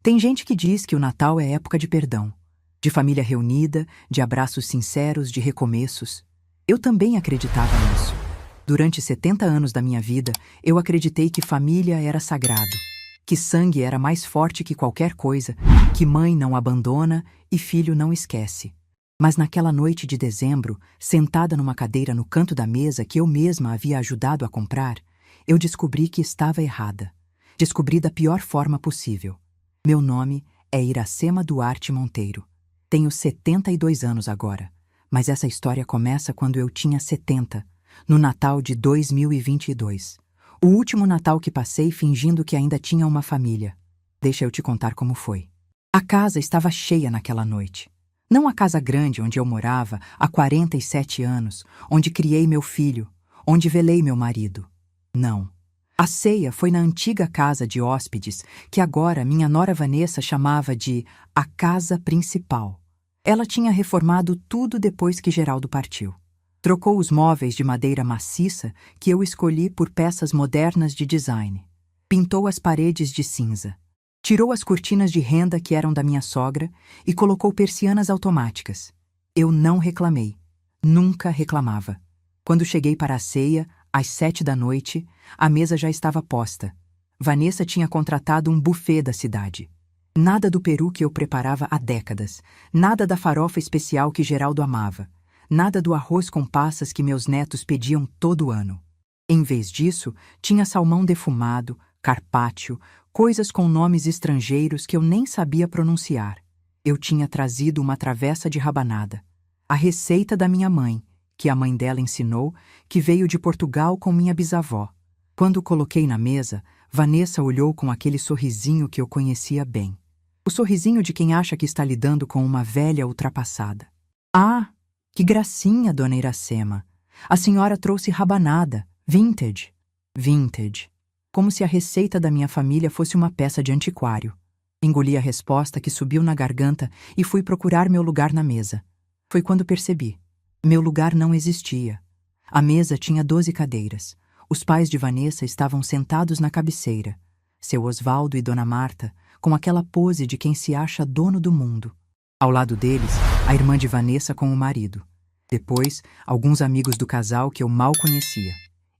Tem gente que diz que o Natal é época de perdão, de família reunida, de abraços sinceros, de recomeços. Eu também acreditava nisso. Durante 70 anos da minha vida, eu acreditei que família era sagrado, que sangue era mais forte que qualquer coisa, que mãe não abandona e filho não esquece. Mas naquela noite de dezembro, sentada numa cadeira no canto da mesa que eu mesma havia ajudado a comprar, eu descobri que estava errada. Descobri da pior forma possível. Meu nome é Iracema Duarte Monteiro. Tenho 72 anos agora, mas essa história começa quando eu tinha 70, no Natal de 2022. O último Natal que passei fingindo que ainda tinha uma família. Deixa eu te contar como foi. A casa estava cheia naquela noite. Não a casa grande onde eu morava há 47 anos, onde criei meu filho, onde velei meu marido. Não. A ceia foi na antiga casa de hóspedes, que agora minha nora Vanessa chamava de a casa principal. Ela tinha reformado tudo depois que Geraldo partiu. Trocou os móveis de madeira maciça que eu escolhi por peças modernas de design. Pintou as paredes de cinza. Tirou as cortinas de renda que eram da minha sogra e colocou persianas automáticas. Eu não reclamei. Nunca reclamava. Quando cheguei para a ceia, às 7 da noite, a mesa já estava posta. Vanessa tinha contratado um buffet da cidade. Nada do peru que eu preparava há décadas. Nada da farofa especial que Geraldo amava. Nada do arroz com passas que meus netos pediam todo ano. Em vez disso, tinha salmão defumado, carpaccio, coisas com nomes estrangeiros que eu nem sabia pronunciar. Eu tinha trazido uma travessa de rabanada. A receita da minha mãe, que a mãe dela ensinou, que veio de Portugal com minha bisavó. Quando coloquei na mesa, Vanessa olhou com aquele sorrisinho que eu conhecia bem. O sorrisinho de quem acha que está lidando com uma velha ultrapassada. Ah, que gracinha, dona Iracema. A senhora trouxe rabanada. Vintage. Vintage. Como se a receita da minha família fosse uma peça de antiquário. Engoli a resposta que subiu na garganta e fui procurar meu lugar na mesa. Foi quando percebi. Meu lugar não existia. A mesa tinha 12 cadeiras. Os pais de Vanessa estavam sentados na cabeceira. Seu Osvaldo e Dona Marta, com aquela pose de quem se acha dono do mundo. Ao lado deles, a irmã de Vanessa com o marido. Depois, alguns amigos do casal que eu mal conhecia.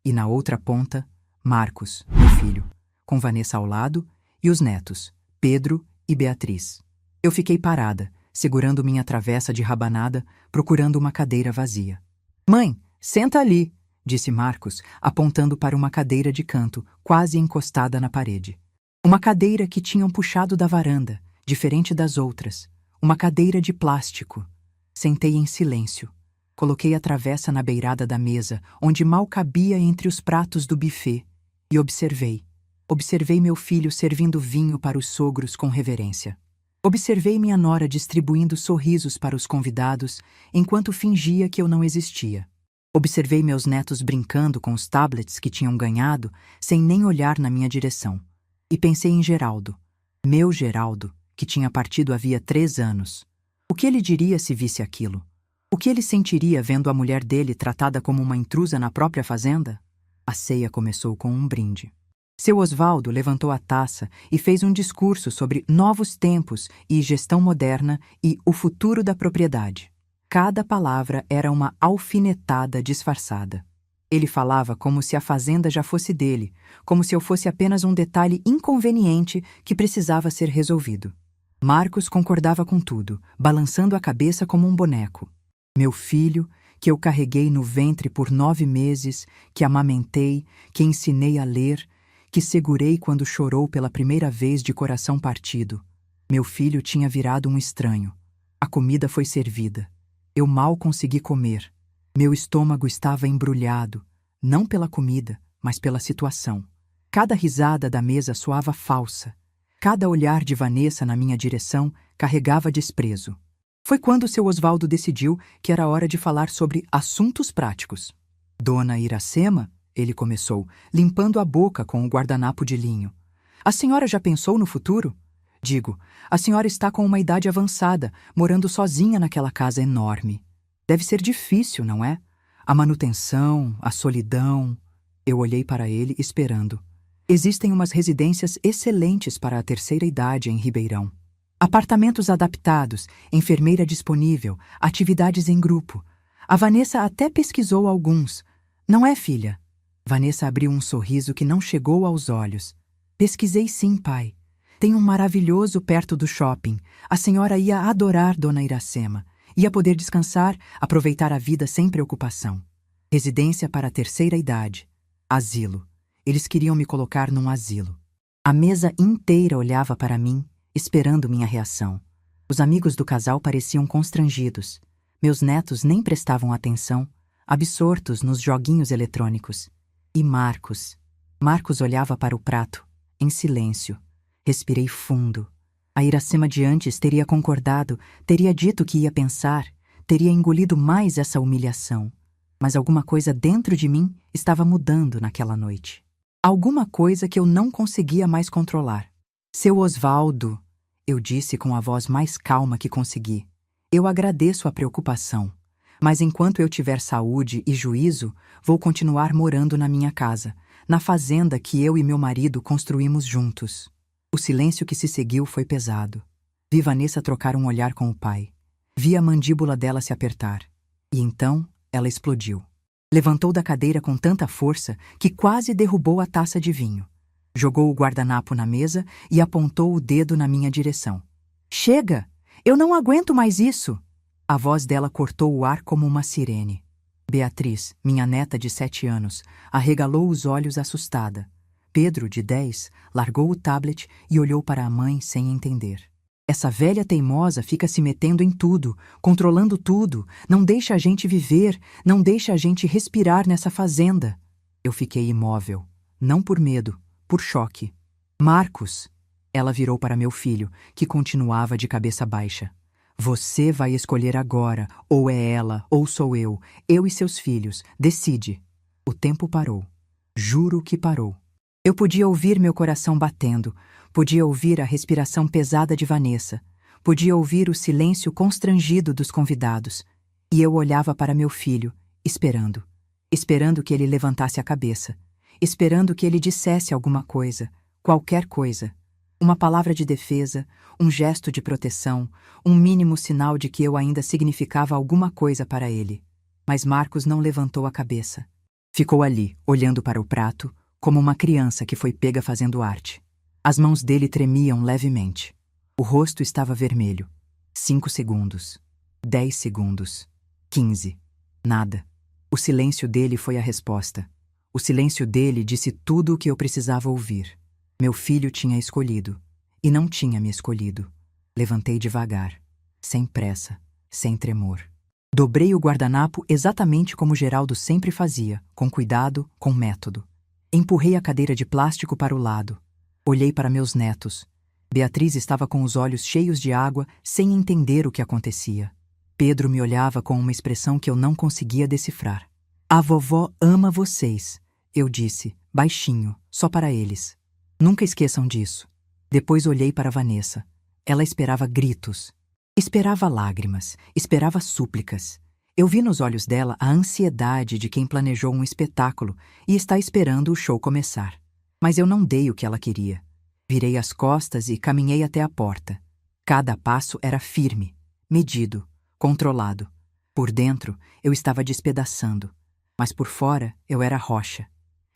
E na outra ponta, Marcos, meu filho, com Vanessa ao lado, e os netos, Pedro e Beatriz. Eu fiquei parada, segurando minha travessa de rabanada, procurando uma cadeira vazia. Mãe, senta ali, disse Marcos, apontando para uma cadeira de canto, quase encostada na parede. Uma cadeira que tinham puxado da varanda, diferente das outras. Uma cadeira de plástico. Sentei em silêncio. Coloquei a travessa na beirada da mesa, onde mal cabia entre os pratos do buffet, e observei. Observei meu filho servindo vinho para os sogros com reverência. Observei minha nora distribuindo sorrisos para os convidados, enquanto fingia que eu não existia. Observei meus netos brincando com os tablets que tinham ganhado, sem nem olhar na minha direção. E pensei em Geraldo. Meu Geraldo, que tinha partido havia 3 anos. O que ele diria se visse aquilo? O que ele sentiria vendo a mulher dele tratada como uma intrusa na própria fazenda? A ceia começou com um brinde. Seu Osvaldo levantou a taça e fez um discurso sobre novos tempos e gestão moderna e o futuro da propriedade. Cada palavra era uma alfinetada disfarçada. Ele falava como se a fazenda já fosse dele, como se eu fosse apenas um detalhe inconveniente que precisava ser resolvido. Marcos concordava com tudo, balançando a cabeça como um boneco. Meu filho, que eu carreguei no ventre por 9 meses, que amamentei, que ensinei a ler, que segurei quando chorou pela primeira vez de coração partido. Meu filho tinha virado um estranho. A comida foi servida. Eu mal consegui comer. Meu estômago estava embrulhado, não pela comida, mas pela situação. Cada risada da mesa soava falsa. Cada olhar de Vanessa na minha direção carregava desprezo. Foi quando seu Osvaldo decidiu que era hora de falar sobre assuntos práticos. Dona Iracema, ele começou, limpando a boca com o guardanapo de linho. A senhora já pensou no futuro? Digo, a senhora está com uma idade avançada, morando sozinha naquela casa enorme. Deve ser difícil, não é? A manutenção, a solidão. Eu olhei para ele esperando. Existem umas residências excelentes para a terceira idade em Ribeirão. Apartamentos adaptados, enfermeira disponível, atividades em grupo. A Vanessa até pesquisou alguns. Não é, filha? Vanessa abriu um sorriso que não chegou aos olhos. Pesquisei sim, pai. Tem um maravilhoso perto do shopping. A senhora ia adorar Dona Iracema. Ia poder descansar, aproveitar a vida sem preocupação. Residência para a terceira idade. Asilo. Eles queriam me colocar num asilo. A mesa inteira olhava para mim, esperando minha reação. Os amigos do casal pareciam constrangidos. Meus netos nem prestavam atenção, absortos nos joguinhos eletrônicos. E Marcos? Marcos olhava para o prato, em silêncio. Respirei fundo. A Iracema de antes teria concordado, teria dito que ia pensar, teria engolido mais essa humilhação. Mas alguma coisa dentro de mim estava mudando naquela noite. Alguma coisa que eu não conseguia mais controlar. Seu Osvaldo, eu disse com a voz mais calma que consegui. Eu agradeço a preocupação, mas enquanto eu tiver saúde e juízo, vou continuar morando na minha casa, na fazenda que eu e meu marido construímos juntos. O silêncio que se seguiu foi pesado. Vi Vanessa trocar um olhar com o pai. Vi a mandíbula dela se apertar. E então ela explodiu. Levantou da cadeira com tanta força que quase derrubou a taça de vinho. Jogou o guardanapo na mesa e apontou o dedo na minha direção. Chega! Eu não aguento mais isso! A voz dela cortou o ar como uma sirene. Beatriz, minha neta de 7 anos, arregalou os olhos assustada. Pedro, de 10, largou o tablet e olhou para a mãe sem entender. Essa velha teimosa fica se metendo em tudo, controlando tudo, não deixa a gente viver, não deixa a gente respirar nessa fazenda. Eu fiquei imóvel, não por medo, por choque. Marcos! Ela virou para meu filho, que continuava de cabeça baixa. Você vai escolher agora, ou é ela, ou sou eu e seus filhos, decide. O tempo parou. Juro que parou. Eu podia ouvir meu coração batendo, podia ouvir a respiração pesada de Vanessa, podia ouvir o silêncio constrangido dos convidados. E eu olhava para meu filho, esperando. Esperando que ele levantasse a cabeça. Esperando que ele dissesse alguma coisa, qualquer coisa. Uma palavra de defesa, um gesto de proteção, um mínimo sinal de que eu ainda significava alguma coisa para ele. Mas Marcos não levantou a cabeça. Ficou ali, olhando para o prato, como uma criança que foi pega fazendo arte. As mãos dele tremiam levemente. O rosto estava vermelho. 5 segundos. 10 segundos. 15. Nada. O silêncio dele foi a resposta. O silêncio dele disse tudo o que eu precisava ouvir. Meu filho tinha escolhido. E não tinha me escolhido. Levantei devagar. Sem pressa. Sem tremor. Dobrei o guardanapo exatamente como Geraldo sempre fazia, com cuidado, com método. Empurrei a cadeira de plástico para o lado. Olhei para meus netos. Beatriz estava com os olhos cheios de água, sem entender o que acontecia. Pedro me olhava com uma expressão que eu não conseguia decifrar. A vovó ama vocês, eu disse, baixinho, só para eles. Nunca esqueçam disso. Depois olhei para Vanessa. Ela esperava gritos. Esperava lágrimas, esperava súplicas. Eu vi nos olhos dela a ansiedade de quem planejou um espetáculo e está esperando o show começar. Mas eu não dei o que ela queria. Virei as costas e caminhei até a porta. Cada passo era firme, medido, controlado. Por dentro, eu estava despedaçando, mas por fora eu era rocha.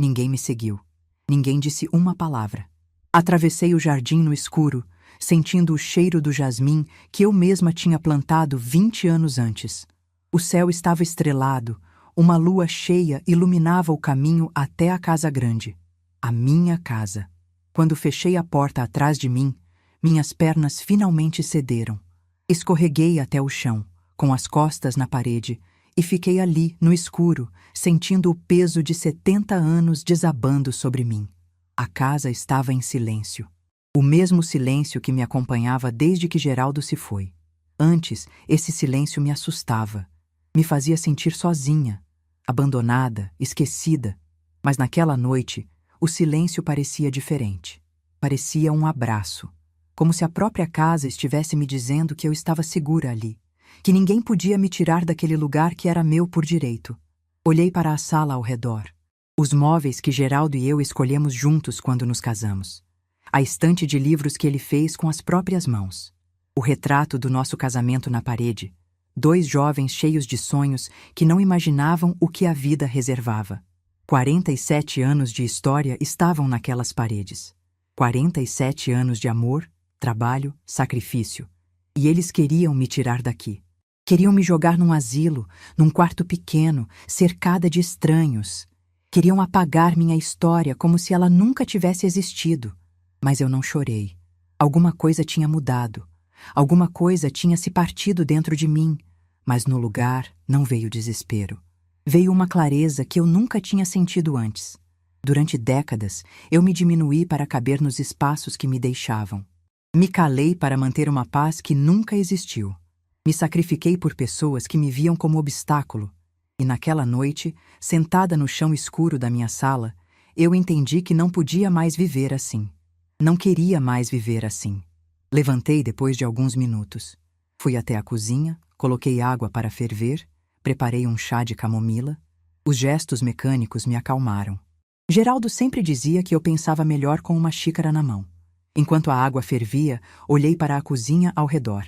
Ninguém me seguiu. Ninguém disse uma palavra. Atravessei o jardim no escuro, sentindo o cheiro do jasmim que eu mesma tinha plantado 20 anos antes. O céu estava estrelado, uma lua cheia iluminava o caminho até a casa grande. A minha casa. Quando fechei a porta atrás de mim, minhas pernas finalmente cederam. Escorreguei até o chão, com as costas na parede, e fiquei ali, no escuro, sentindo o peso de 70 anos desabando sobre mim. A casa estava em silêncio. O mesmo silêncio que me acompanhava desde que Geraldo se foi. Antes, esse silêncio me assustava. Me fazia sentir sozinha, abandonada, esquecida. Mas naquela noite, o silêncio parecia diferente. Parecia um abraço. Como se a própria casa estivesse me dizendo que eu estava segura ali. Que ninguém podia me tirar daquele lugar que era meu por direito. Olhei para a sala ao redor. Os móveis que Geraldo e eu escolhemos juntos quando nos casamos. A estante de livros que ele fez com as próprias mãos. O retrato do nosso casamento na parede. 2 jovens cheios de sonhos que não imaginavam o que a vida reservava. 47 anos de história estavam naquelas paredes. 47 anos de amor, trabalho, sacrifício. E eles queriam me tirar daqui. Queriam me jogar num asilo, num quarto pequeno, cercada de estranhos. Queriam apagar minha história como se ela nunca tivesse existido. Mas eu não chorei. Alguma coisa tinha mudado. Alguma coisa tinha se partido dentro de mim, mas no lugar não veio desespero. Veio uma clareza que eu nunca tinha sentido antes. Durante décadas, eu me diminuí para caber nos espaços que me deixavam. Me calei para manter uma paz que nunca existiu. Me sacrifiquei por pessoas que me viam como obstáculo. E naquela noite, sentada no chão escuro da minha sala, eu entendi que não podia mais viver assim. Não queria mais viver assim. Levantei depois de alguns minutos. Fui até a cozinha, coloquei água para ferver, preparei um chá de camomila. Os gestos mecânicos me acalmaram. Geraldo sempre dizia que eu pensava melhor com uma xícara na mão. Enquanto a água fervia, olhei para a cozinha ao redor.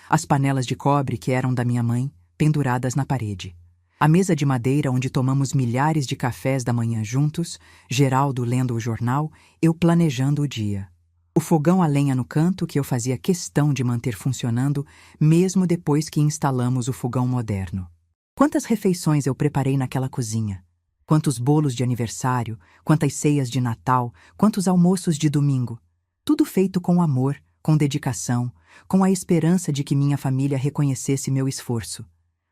As panelas de cobre que eram da minha mãe, penduradas na parede. A mesa de madeira onde tomamos milhares de cafés da manhã juntos, Geraldo lendo o jornal, eu planejando o dia. O fogão a lenha no canto que eu fazia questão de manter funcionando, mesmo depois que instalamos o fogão moderno. Quantas refeições eu preparei naquela cozinha? Quantos bolos de aniversário, quantas ceias de Natal, quantos almoços de domingo? Tudo feito com amor, com dedicação, com a esperança de que minha família reconhecesse meu esforço.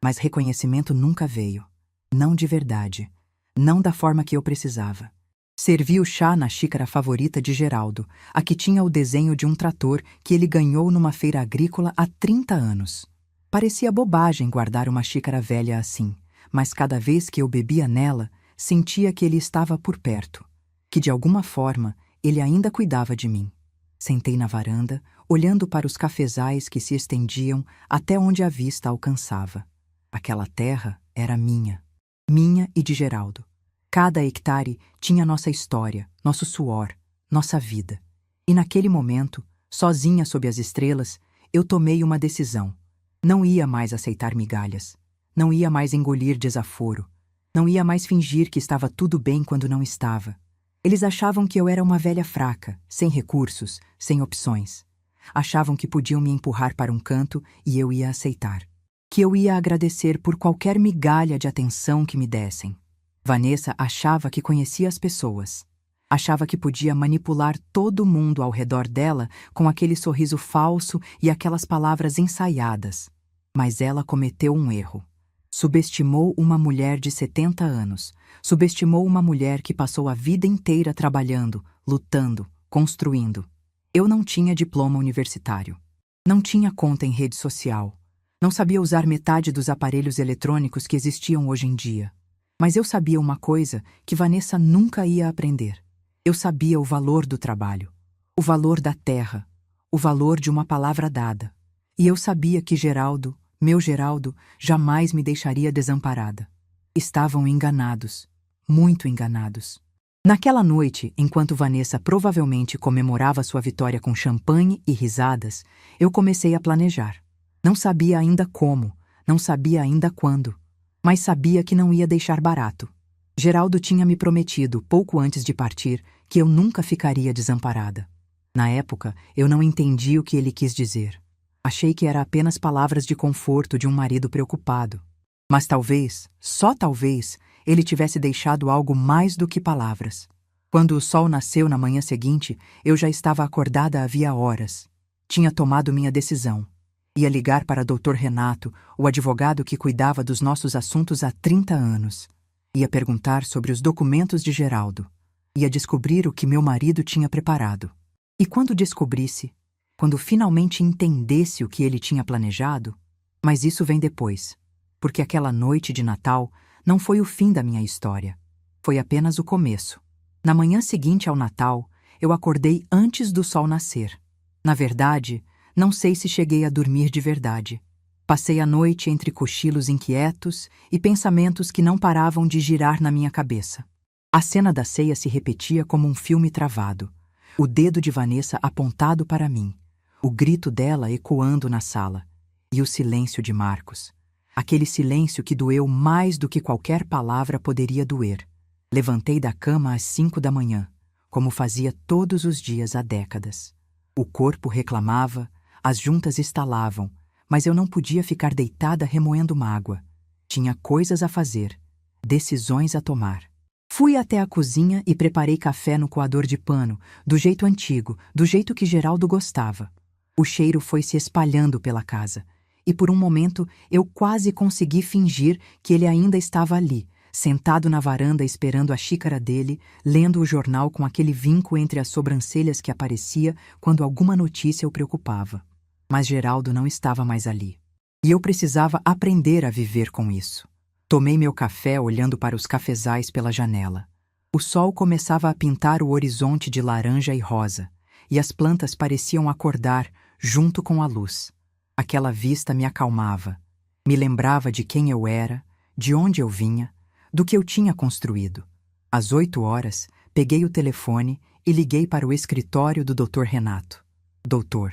Mas reconhecimento nunca veio. Não de verdade. Não da forma que eu precisava. Servi o chá na xícara favorita de Geraldo, a que tinha o desenho de um trator que ele ganhou numa feira agrícola há 30 anos. Parecia bobagem guardar uma xícara velha assim, mas cada vez que eu bebia nela, sentia que ele estava por perto, que de alguma forma ele ainda cuidava de mim. Sentei na varanda, olhando para os cafezais que se estendiam até onde a vista alcançava. Aquela terra era minha e de Geraldo. Cada hectare tinha nossa história, nosso suor, nossa vida. E naquele momento, sozinha sob as estrelas, eu tomei uma decisão. Não ia mais aceitar migalhas. Não ia mais engolir desaforo. Não ia mais fingir que estava tudo bem quando não estava. Eles achavam que eu era uma velha fraca, sem recursos, sem opções. Achavam que podiam me empurrar para um canto e eu ia aceitar. Que eu ia agradecer por qualquer migalha de atenção que me dessem. Vanessa achava que conhecia as pessoas. Achava que podia manipular todo mundo ao redor dela com aquele sorriso falso e aquelas palavras ensaiadas. Mas ela cometeu um erro. Subestimou uma mulher de 70 anos. Subestimou uma mulher que passou a vida inteira trabalhando, lutando, construindo. Eu não tinha diploma universitário. Não tinha conta em rede social. Não sabia usar metade dos aparelhos eletrônicos que existiam hoje em dia. Mas eu sabia uma coisa que Vanessa nunca ia aprender. Eu sabia o valor do trabalho, o valor da terra, o valor de uma palavra dada. E eu sabia que Geraldo, meu Geraldo, jamais me deixaria desamparada. Estavam enganados, muito enganados. Naquela noite, enquanto Vanessa provavelmente comemorava sua vitória com champanhe e risadas, eu comecei a planejar. Não sabia ainda como, não sabia ainda quando. Mas sabia que não ia deixar barato. Geraldo tinha me prometido, pouco antes de partir, que eu nunca ficaria desamparada. Na época, eu não entendi o que ele quis dizer. Achei que era apenas palavras de conforto de um marido preocupado. Mas talvez, só talvez, ele tivesse deixado algo mais do que palavras. Quando o sol nasceu na manhã seguinte, eu já estava acordada havia horas. Tinha tomado minha decisão. Ia ligar para Dr. Renato, o advogado que cuidava dos nossos assuntos há 30 anos. Ia perguntar sobre os documentos de Geraldo. Ia descobrir o que meu marido tinha preparado. E quando descobrisse, quando finalmente entendesse o que ele tinha planejado, mas isso vem depois, porque aquela noite de Natal não foi o fim da minha história. Foi apenas o começo. Na manhã seguinte ao Natal, eu acordei antes do sol nascer. Na verdade, não sei se cheguei a dormir de verdade. Passei a noite entre cochilos inquietos e pensamentos que não paravam de girar na minha cabeça. A cena da ceia se repetia como um filme travado. O dedo de Vanessa apontado para mim, o grito dela ecoando na sala, e o silêncio de Marcos. Aquele silêncio que doeu mais do que qualquer palavra poderia doer. Levantei da cama às 5 da manhã, como fazia todos os dias há décadas. O corpo reclamava, as juntas estalavam, mas eu não podia ficar deitada remoendo mágoa. Tinha coisas a fazer, decisões a tomar. Fui até a cozinha e preparei café no coador de pano, do jeito antigo, do jeito que Geraldo gostava. O cheiro foi se espalhando pela casa, e por um momento eu quase consegui fingir que ele ainda estava ali, sentado na varanda esperando a xícara dele, lendo o jornal com aquele vinco entre as sobrancelhas que aparecia quando alguma notícia o preocupava. Mas Geraldo não estava mais ali. E eu precisava aprender a viver com isso. Tomei meu café olhando para os cafezais pela janela. O sol começava a pintar o horizonte de laranja e rosa, e as plantas pareciam acordar junto com a luz. Aquela vista me acalmava, me lembrava de quem eu era, de onde eu vinha, do que eu tinha construído. Às 8 horas, peguei o telefone e liguei para o escritório do Dr. Renato. Doutor.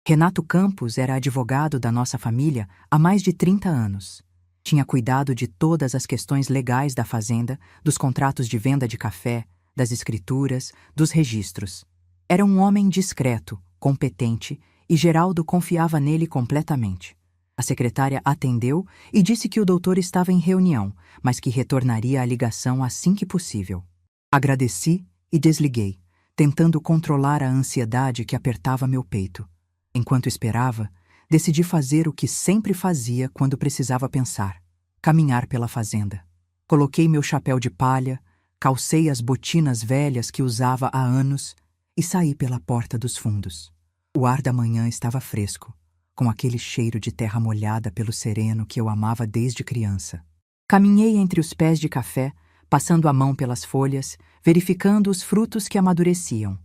Renato Campos era advogado da nossa família há mais de 30 anos. Tinha cuidado de todas as questões legais da fazenda, dos contratos de venda de café, das escrituras, dos registros. Era um homem discreto, competente, e Geraldo confiava nele completamente. A secretária atendeu e disse que o doutor estava em reunião, mas que retornaria a ligação assim que possível. Agradeci e desliguei, tentando controlar a ansiedade que apertava meu peito. Enquanto esperava, decidi fazer o que sempre fazia quando precisava pensar: caminhar pela fazenda. Coloquei meu chapéu de palha, calcei as botinas velhas que usava há anos e saí pela porta dos fundos. O ar da manhã estava fresco, com aquele cheiro de terra molhada pelo sereno que eu amava desde criança. Caminhei entre os pés de café, passando a mão pelas folhas, verificando os frutos que amadureciam.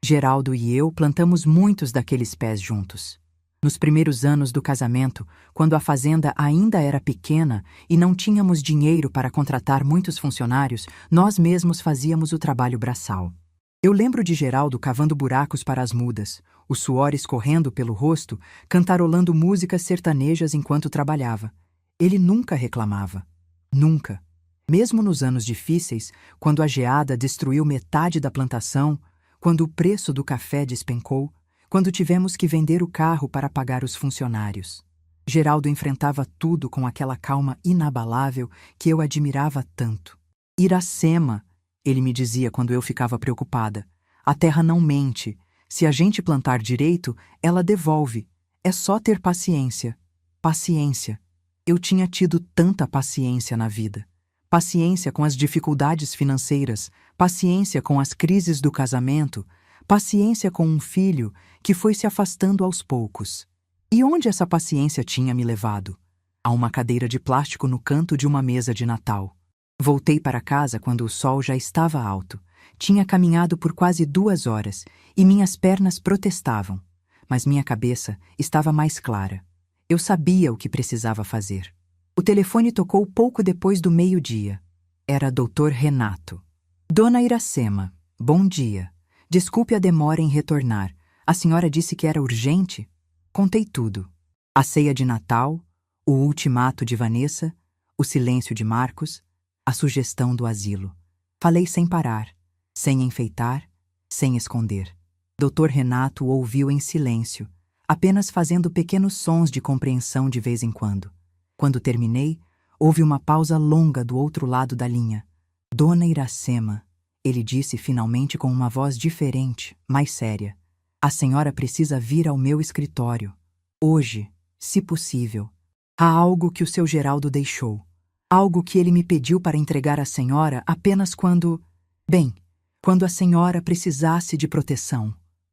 Geraldo e eu plantamos muitos daqueles pés juntos. Nos primeiros anos do casamento, quando a fazenda ainda era pequena e não tínhamos dinheiro para contratar muitos funcionários, nós mesmos fazíamos o trabalho braçal. Eu lembro de Geraldo cavando buracos para as mudas, o suor escorrendo pelo rosto, cantarolando músicas sertanejas enquanto trabalhava. Ele nunca reclamava. Nunca. Mesmo nos anos difíceis, quando a geada destruiu metade da plantação, quando o preço do café despencou, quando tivemos que vender o carro para pagar os funcionários. Geraldo enfrentava tudo com aquela calma inabalável que eu admirava tanto. Iracema, ele me dizia quando eu ficava preocupada. A terra não mente. Se a gente plantar direito, ela devolve. É só ter paciência. Paciência. Eu tinha tido tanta paciência na vida. Paciência com as dificuldades financeiras, paciência com as crises do casamento, paciência com um filho que foi se afastando aos poucos. E onde essa paciência tinha me levado? A uma cadeira de plástico no canto de uma mesa de Natal. Voltei para casa quando o sol já estava alto. Tinha caminhado por quase 2 horas e minhas pernas protestavam, mas minha cabeça estava mais clara. Eu sabia o que precisava fazer. O telefone tocou pouco depois do meio-dia. Era Dr. Renato. Dona Iracema, bom dia. Desculpe a demora em retornar. A senhora disse que era urgente? Contei tudo. A ceia de Natal, o ultimato de Vanessa, o silêncio de Marcos, a sugestão do asilo. Falei sem parar, sem enfeitar, sem esconder. Dr. Renato ouviu em silêncio, apenas fazendo pequenos sons de compreensão de vez em quando. Quando terminei, houve uma pausa longa do outro lado da linha. Dona Iracema, ele disse finalmente com uma voz diferente, mais séria. A senhora precisa vir ao meu escritório. Hoje, se possível. Há algo que o seu Geraldo deixou. Algo que ele me pediu para entregar à senhora apenas quando... Bem, quando a senhora precisasse de proteção.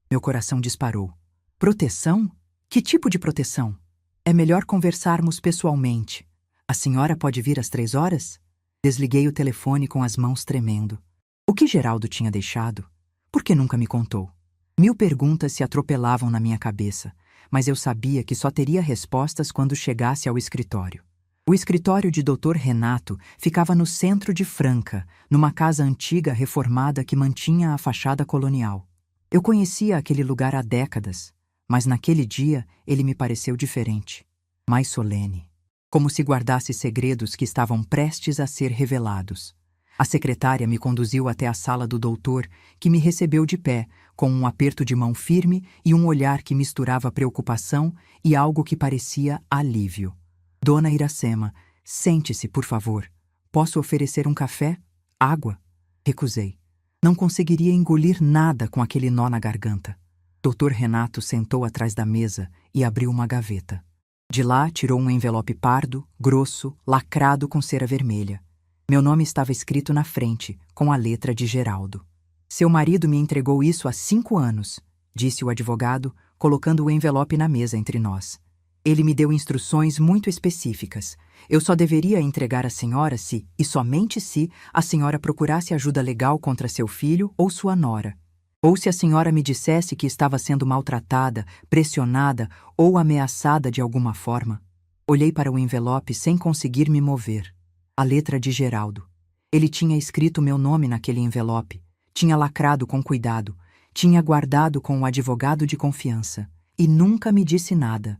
Meu coração disparou. Proteção? Que tipo de proteção? É melhor conversarmos pessoalmente. A senhora pode vir às 3 horas? Desliguei o telefone com as mãos tremendo. O que Geraldo tinha deixado? Por que nunca me contou? 1000 perguntas se atropelavam na minha cabeça, mas eu sabia que só teria respostas quando chegasse ao escritório. O escritório de Dr. Renato ficava no centro de Franca, numa casa antiga reformada que mantinha a fachada colonial. Eu conhecia aquele lugar há décadas, mas naquele dia ele me pareceu diferente, mais solene, como se guardasse segredos que estavam prestes a ser revelados. A secretária me conduziu até a sala do doutor, que me recebeu de pé, com um aperto de mão firme e um olhar que misturava preocupação e algo que parecia alívio. Dona Iracema, sente-se, por favor. Posso oferecer um café? Água? Recusei. Não conseguiria engolir nada com aquele nó na garganta. Dr. Renato sentou atrás da mesa e abriu uma gaveta. De lá tirou um envelope pardo, grosso, lacrado com cera vermelha. Meu nome estava escrito na frente, com a letra de Geraldo. Seu marido me entregou isso há 5 anos, disse o advogado, colocando o envelope na mesa entre nós. Ele me deu instruções muito específicas. Eu só deveria entregar à senhora se, e somente se, a senhora procurasse ajuda legal contra seu filho ou sua nora. Ou se a senhora me dissesse que estava sendo maltratada, pressionada ou ameaçada de alguma forma. Olhei para o envelope sem conseguir me mover. A letra de Geraldo. Ele tinha escrito meu nome naquele envelope, tinha lacrado com cuidado, tinha guardado com o advogado de confiança e nunca me disse nada.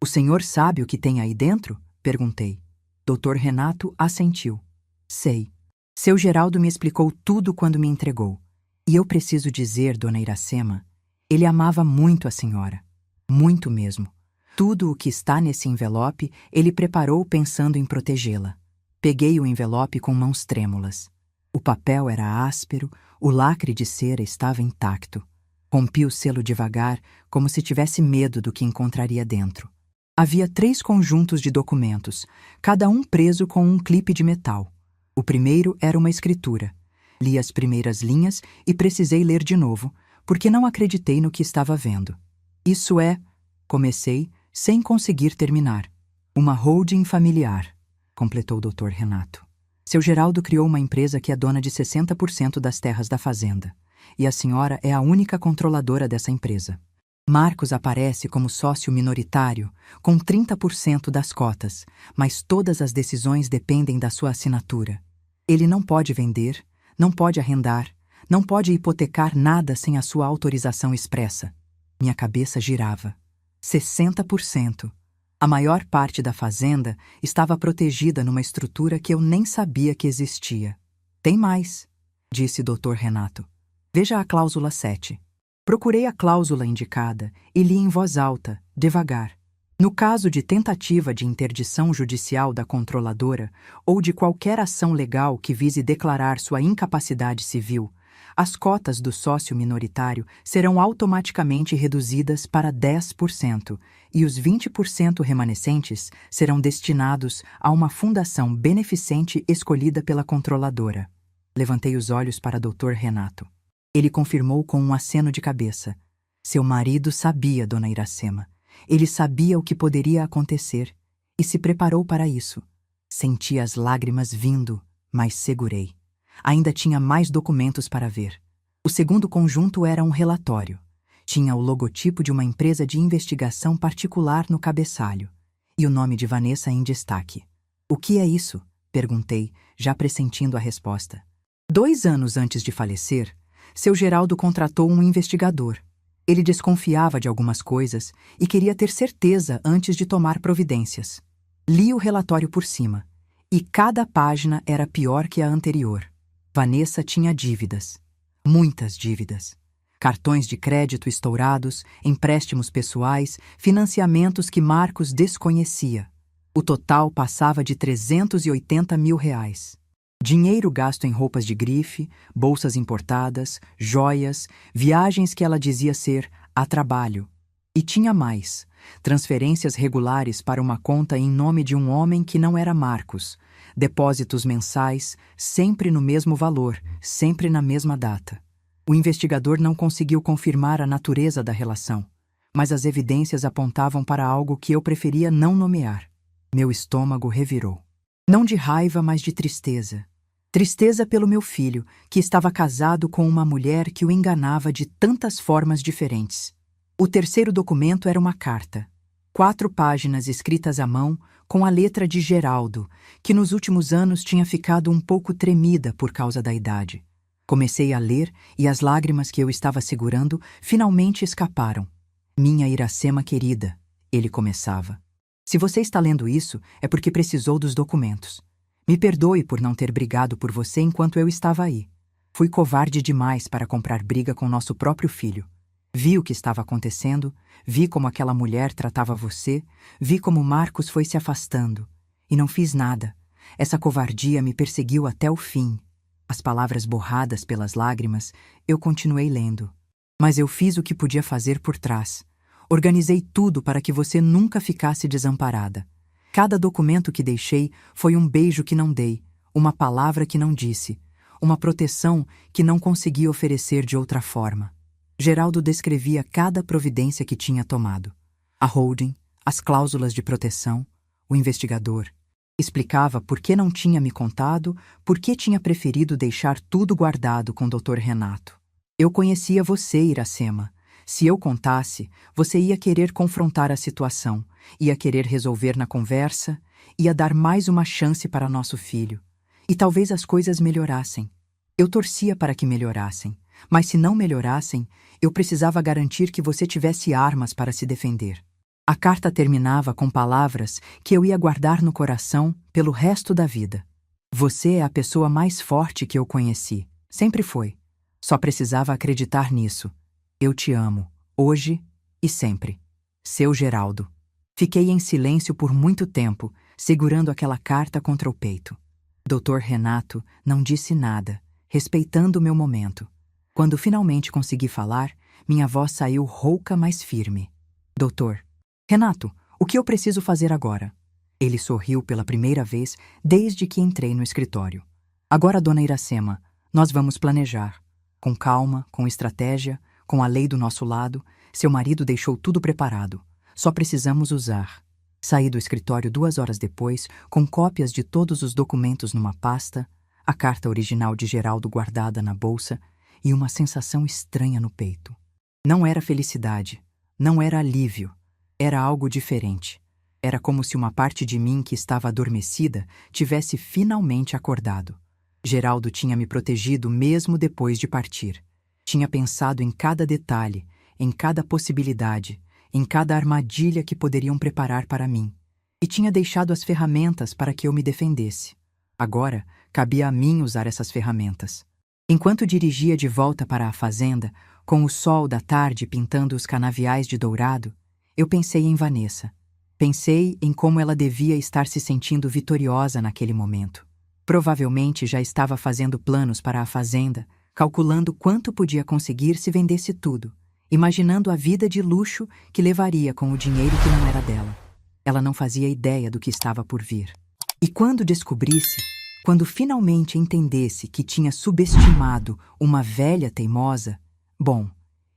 O senhor sabe o que tem aí dentro? Perguntei. Dr. Renato assentiu. Sei. Seu Geraldo me explicou tudo quando me entregou. E eu preciso dizer, dona Iracema, ele amava muito a senhora. Muito mesmo. Tudo o que está nesse envelope ele preparou pensando em protegê-la. Peguei o envelope com mãos trêmulas. O papel era áspero, o lacre de cera estava intacto. Rompi o selo devagar, como se tivesse medo do que encontraria dentro. Havia 3 conjuntos de documentos, cada um preso com um clipe de metal. O primeiro era uma escritura. Li as primeiras linhas e precisei ler de novo, porque não acreditei no que estava vendo. Isso é, comecei, sem conseguir terminar. Uma holding familiar, completou o Dr. Renato. Seu Geraldo criou uma empresa que é dona de 60% das terras da fazenda, e a senhora é a única controladora dessa empresa. Marcos aparece como sócio minoritário, com 30% das cotas, mas todas as decisões dependem da sua assinatura. Ele não pode vender, não pode arrendar, não pode hipotecar nada sem a sua autorização expressa. Minha cabeça girava. 60%. A maior parte da fazenda estava protegida numa estrutura que eu nem sabia que existia. Tem mais, disse Dr. Renato. Veja a cláusula 7. Procurei a cláusula indicada e li em voz alta, devagar. No caso de tentativa de interdição judicial da controladora ou de qualquer ação legal que vise declarar sua incapacidade civil, as cotas do sócio minoritário serão automaticamente reduzidas para 10% e os 20% remanescentes serão destinados a uma fundação beneficente escolhida pela controladora. Levantei os olhos para Dr. Renato. Ele confirmou com um aceno de cabeça. Seu marido sabia, dona Iracema. Ele sabia o que poderia acontecer e se preparou para isso. Senti as lágrimas vindo, mas segurei. Ainda tinha mais documentos para ver. O segundo conjunto era um relatório. Tinha o logotipo de uma empresa de investigação particular no cabeçalho e o nome de Vanessa em destaque. O que é isso? Perguntei, já pressentindo a resposta. 2 anos antes de falecer, seu Geraldo contratou um investigador. Ele desconfiava de algumas coisas e queria ter certeza antes de tomar providências. Li o relatório por cima, e cada página era pior que a anterior. Vanessa tinha dívidas. Muitas dívidas. Cartões de crédito estourados, empréstimos pessoais, financiamentos que Marcos desconhecia. O total passava de R$380 mil. Dinheiro gasto em roupas de grife, bolsas importadas, joias, viagens que ela dizia ser a trabalho. E tinha mais, transferências regulares para uma conta em nome de um homem que não era Marcos, depósitos mensais, sempre no mesmo valor, sempre na mesma data. O investigador não conseguiu confirmar a natureza da relação, mas as evidências apontavam para algo que eu preferia não nomear. Meu estômago revirou. Não de raiva, mas de tristeza. Tristeza pelo meu filho, que estava casado com uma mulher que o enganava de tantas formas diferentes. O terceiro documento era uma carta. 4 páginas escritas à mão com a letra de Geraldo, que nos últimos anos tinha ficado um pouco tremida por causa da idade. Comecei a ler e as lágrimas que eu estava segurando finalmente escaparam. Minha Iracema querida, ele começava. Se você está lendo isso, é porque precisou dos documentos. Me perdoe por não ter brigado por você enquanto eu estava aí. Fui covarde demais para comprar briga com nosso próprio filho. Vi o que estava acontecendo, vi como aquela mulher tratava você, vi como Marcos foi se afastando. E não fiz nada. Essa covardia me perseguiu até o fim. As palavras borradas pelas lágrimas, eu continuei lendo. Mas eu fiz o que podia fazer por trás. Organizei tudo para que você nunca ficasse desamparada. Cada documento que deixei foi um beijo que não dei, uma palavra que não disse, uma proteção que não consegui oferecer de outra forma. Geraldo descrevia cada providência que tinha tomado. A holding, as cláusulas de proteção, o investigador. Explicava por que não tinha me contado, por que tinha preferido deixar tudo guardado com o Dr. Renato. Eu conhecia você, Iracema. Se eu contasse, você ia querer confrontar a situação, ia querer resolver na conversa, ia dar mais uma chance para nosso filho. E talvez as coisas melhorassem. Eu torcia para que melhorassem, mas se não melhorassem, eu precisava garantir que você tivesse armas para se defender. A carta terminava com palavras que eu ia guardar no coração pelo resto da vida. Você é a pessoa mais forte que eu conheci. Sempre foi. Só precisava acreditar nisso. Eu te amo, hoje e sempre. Seu Geraldo. Fiquei em silêncio por muito tempo, segurando aquela carta contra o peito. Dr. Renato não disse nada, respeitando o meu momento. Quando finalmente consegui falar, minha voz saiu rouca, mas firme. Doutor. Renato, o que eu preciso fazer agora? Ele sorriu pela primeira vez desde que entrei no escritório. Agora, dona Iracema, nós vamos planejar. Com calma, com estratégia, com a lei do nosso lado, seu marido deixou tudo preparado. Só precisamos usar. Saí do escritório 2 horas depois, com cópias de todos os documentos numa pasta, a carta original de Geraldo guardada na bolsa e uma sensação estranha no peito. Não era felicidade, não era alívio, era algo diferente. Era como se uma parte de mim que estava adormecida tivesse finalmente acordado. Geraldo tinha me protegido mesmo depois de partir. Tinha pensado em cada detalhe, em cada possibilidade, em cada armadilha que poderiam preparar para mim. E tinha deixado as ferramentas para que eu me defendesse. Agora, cabia a mim usar essas ferramentas. Enquanto dirigia de volta para a fazenda, com o sol da tarde pintando os canaviais de dourado, eu pensei em Vanessa. Pensei em como ela devia estar se sentindo vitoriosa naquele momento. Provavelmente já estava fazendo planos para a fazenda, calculando quanto podia conseguir se vendesse tudo, imaginando a vida de luxo que levaria com o dinheiro que não era dela. Ela não fazia ideia do que estava por vir. E quando descobrisse, quando finalmente entendesse que tinha subestimado uma velha teimosa, bom,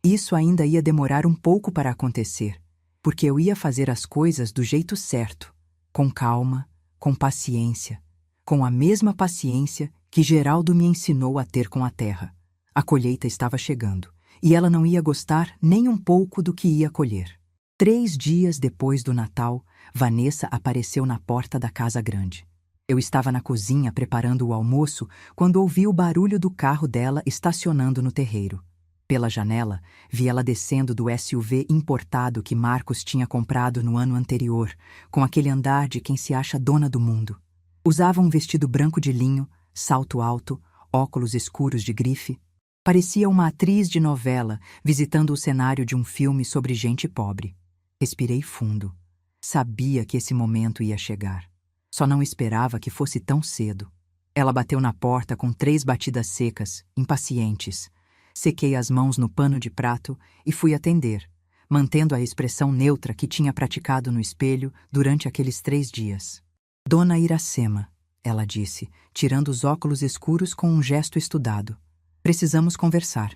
isso ainda ia demorar um pouco para acontecer, porque eu ia fazer as coisas do jeito certo, com calma, com paciência, com a mesma paciência que Geraldo me ensinou a ter com a terra. A colheita estava chegando, e ela não ia gostar nem um pouco do que ia colher. 3 dias depois do Natal, Vanessa apareceu na porta da casa grande. Eu estava na cozinha preparando o almoço quando ouvi o barulho do carro dela estacionando no terreiro. Pela janela, vi ela descendo do SUV importado que Marcos tinha comprado no ano anterior, com aquele andar de quem se acha dona do mundo. Usava um vestido branco de linho, salto alto, óculos escuros de grife. Parecia uma atriz de novela visitando o cenário de um filme sobre gente pobre. Respirei fundo. Sabia que esse momento ia chegar. Só não esperava que fosse tão cedo. Ela bateu na porta com 3 batidas secas, impacientes. Sequei as mãos no pano de prato e fui atender, mantendo a expressão neutra que tinha praticado no espelho durante aqueles 3 dias. Dona Iracema, ela disse, tirando os óculos escuros com um gesto estudado. Precisamos conversar.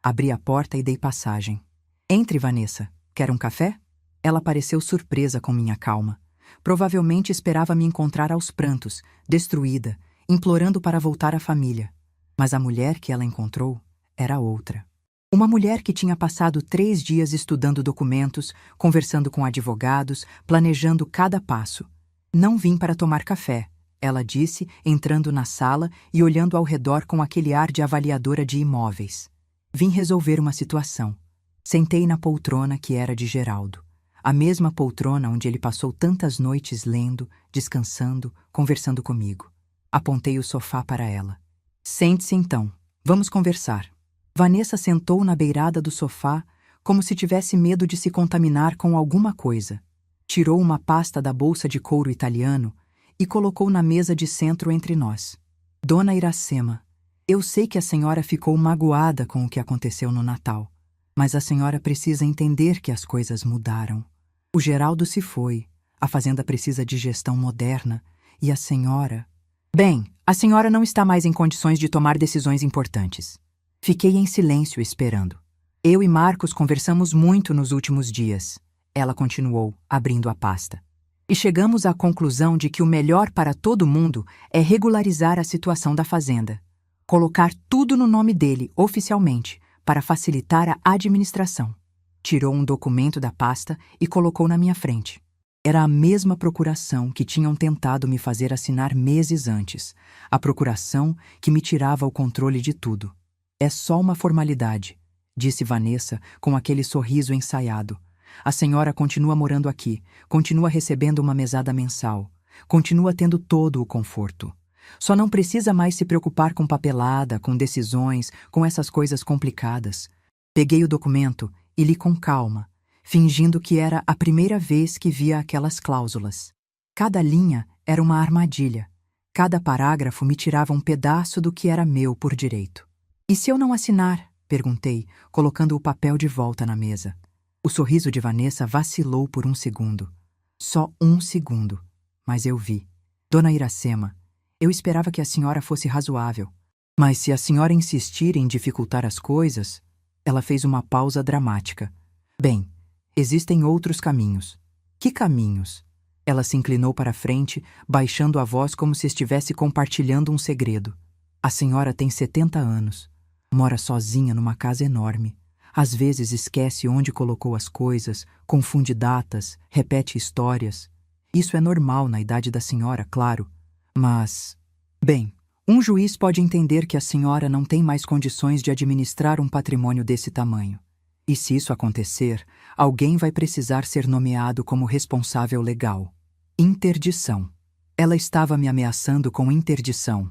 Abri a porta e dei passagem. Entre, Vanessa. Quer um café? Ela pareceu surpresa com minha calma. Provavelmente esperava me encontrar aos prantos, destruída, implorando para voltar à família. Mas a mulher que ela encontrou era outra. Uma mulher que tinha passado 3 dias estudando documentos, conversando com advogados, planejando cada passo. Não vim para tomar café, ela disse, entrando na sala e olhando ao redor com aquele ar de avaliadora de imóveis. Vim resolver uma situação. Sentei na poltrona que era de Geraldo. A mesma poltrona onde ele passou tantas noites lendo, descansando, conversando comigo. Apontei o sofá para ela. Sente-se então, vamos conversar. Vanessa sentou na beirada do sofá, como se tivesse medo de se contaminar com alguma coisa. Tirou uma pasta da bolsa de couro italiano e colocou na mesa de centro entre nós. Dona Iracema, eu sei que a senhora ficou magoada com o que aconteceu no Natal, mas a senhora precisa entender que as coisas mudaram. O Geraldo se foi, a fazenda precisa de gestão moderna e a senhora... Bem, a senhora não está mais em condições de tomar decisões importantes. Fiquei em silêncio esperando. Eu e Marcos conversamos muito nos últimos dias. Ela continuou, abrindo a pasta. E chegamos à conclusão de que o melhor para todo mundo é regularizar a situação da fazenda. Colocar tudo no nome dele, oficialmente, para facilitar a administração. Tirou um documento da pasta e colocou na minha frente. Era a mesma procuração que tinham tentado me fazer assinar meses antes. A procuração que me tirava o controle de tudo. É só uma formalidade, disse Vanessa com aquele sorriso ensaiado. A senhora continua morando aqui, continua recebendo uma mesada mensal, continua tendo todo o conforto. Só não precisa mais se preocupar com papelada, com decisões, com essas coisas complicadas. Peguei o documento e li com calma, fingindo que era a primeira vez que via aquelas cláusulas. Cada linha era uma armadilha. Cada parágrafo me tirava um pedaço do que era meu por direito. E se eu não assinar? Perguntei, colocando o papel de volta na mesa. O sorriso de Vanessa vacilou por um segundo. Só um segundo. Mas eu vi. Dona Iracema, eu esperava que a senhora fosse razoável. Mas se a senhora insistir em dificultar as coisas... Ela fez uma pausa dramática. Bem, existem outros caminhos. Que caminhos? Ela se inclinou para a frente, baixando a voz como se estivesse compartilhando um segredo. A senhora tem 70 anos. Mora sozinha numa casa enorme. Às vezes esquece onde colocou as coisas, confunde datas, repete histórias. Isso é normal na idade da senhora, claro. Mas... Bem, um juiz pode entender que a senhora não tem mais condições de administrar um patrimônio desse tamanho. E se isso acontecer, alguém vai precisar ser nomeado como responsável legal. Interdição. Ela estava me ameaçando com interdição.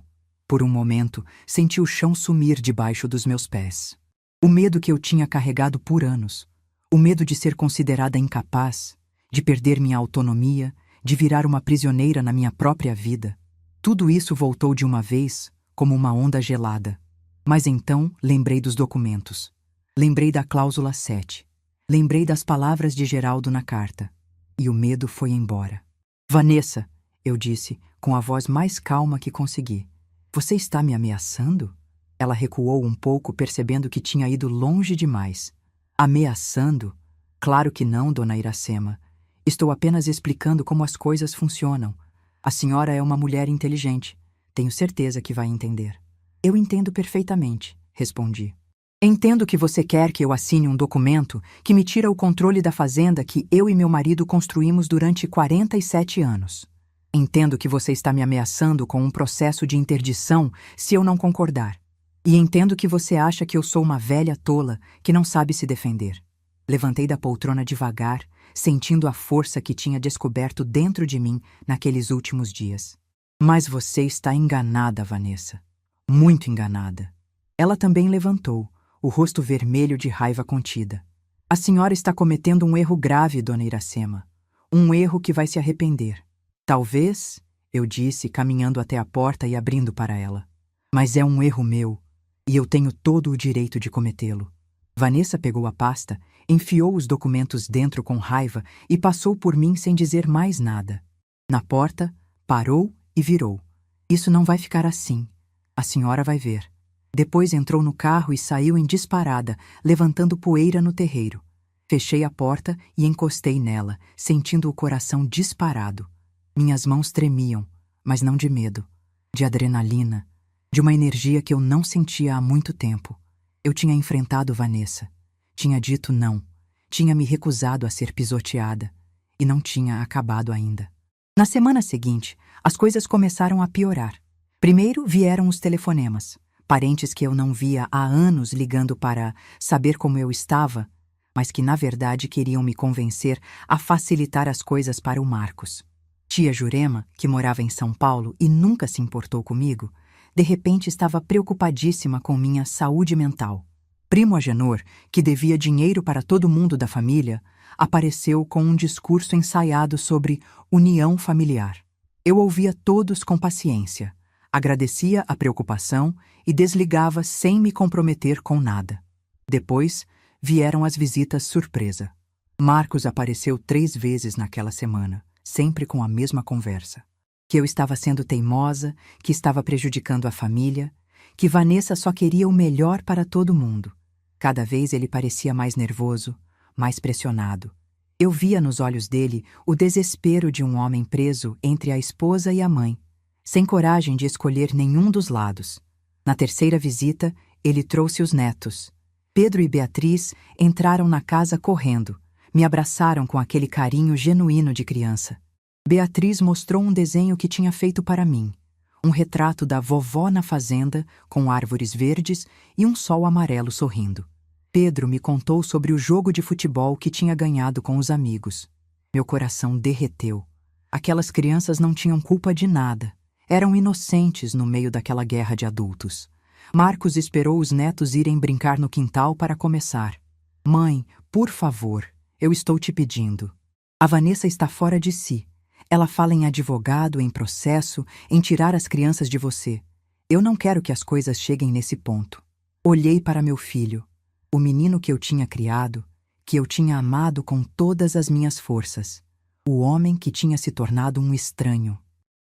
Por um momento, senti o chão sumir debaixo dos meus pés. O medo que eu tinha carregado por anos. O medo de ser considerada incapaz, de perder minha autonomia, de virar uma prisioneira na minha própria vida. Tudo isso voltou de uma vez, como uma onda gelada. Mas então lembrei dos documentos. Lembrei da cláusula 7. Lembrei das palavras de Geraldo na carta. E o medo foi embora. Vanessa, eu disse, com a voz mais calma que consegui. Você está me ameaçando? Ela recuou um pouco, percebendo que tinha ido longe demais. Ameaçando? Claro que não, dona Iracema. Estou apenas explicando como as coisas funcionam. A senhora é uma mulher inteligente. Tenho certeza que vai entender. Eu entendo perfeitamente, respondi. Entendo que você quer que eu assine um documento que me tira o controle da fazenda que eu e meu marido construímos durante 47 anos. Entendo que você está me ameaçando com um processo de interdição se eu não concordar. E entendo que você acha que eu sou uma velha tola que não sabe se defender. Levantei da poltrona devagar, sentindo a força que tinha descoberto dentro de mim naqueles últimos dias. Mas você está enganada, Vanessa. Muito enganada. Ela também levantou, o rosto vermelho de raiva contida. A senhora está cometendo um erro grave, dona Iracema. Um erro que vai se arrepender. Talvez, eu disse, caminhando até a porta e abrindo para ela. Mas é um erro meu, e eu tenho todo o direito de cometê-lo. Vanessa pegou a pasta, enfiou os documentos dentro com raiva e passou por mim sem dizer mais nada. Na porta, parou e virou. Isso não vai ficar assim. A senhora vai ver. Depois entrou no carro e saiu em disparada, levantando poeira no terreiro. Fechei a porta e encostei nela, sentindo o coração disparado. Minhas mãos tremiam, mas não de medo, de adrenalina, de uma energia que eu não sentia há muito tempo. Eu tinha enfrentado Vanessa. Tinha dito não. Tinha me recusado a ser pisoteada. E não tinha acabado ainda. Na semana seguinte, as coisas começaram a piorar. Primeiro vieram os telefonemas. Parentes que eu não via há anos ligando para saber como eu estava, mas que na verdade queriam me convencer a facilitar as coisas para o Marcos. Tia Jurema, que morava em São Paulo e nunca se importou comigo, de repente estava preocupadíssima com minha saúde mental. Primo Agenor, que devia dinheiro para todo mundo da família, apareceu com um discurso ensaiado sobre união familiar. Eu ouvia todos com paciência, agradecia a preocupação e desligava sem me comprometer com nada. Depois, vieram as visitas surpresa. Marcos apareceu 3 vezes naquela semana, sempre com a mesma conversa. Que eu estava sendo teimosa, que estava prejudicando a família, que Vanessa só queria o melhor para todo mundo. Cada vez ele parecia mais nervoso, mais pressionado. Eu via nos olhos dele o desespero de um homem preso entre a esposa e a mãe, sem coragem de escolher nenhum dos lados. Na terceira visita, ele trouxe os netos. Pedro e Beatriz entraram na casa correndo, me abraçaram com aquele carinho genuíno de criança. Beatriz mostrou um desenho que tinha feito para mim, um retrato da vovó na fazenda, com árvores verdes e um sol amarelo sorrindo. Pedro me contou sobre o jogo de futebol que tinha ganhado com os amigos. Meu coração derreteu. Aquelas crianças não tinham culpa de nada. Eram inocentes no meio daquela guerra de adultos. Marcos esperou os netos irem brincar no quintal para começar. Mãe, por favor, eu estou te pedindo. A Vanessa está fora de si. Ela fala em advogado, em processo, em tirar as crianças de você. Eu não quero que as coisas cheguem nesse ponto. Olhei para meu filho, o menino que eu tinha criado, que eu tinha amado com todas as minhas forças. O homem que tinha se tornado um estranho.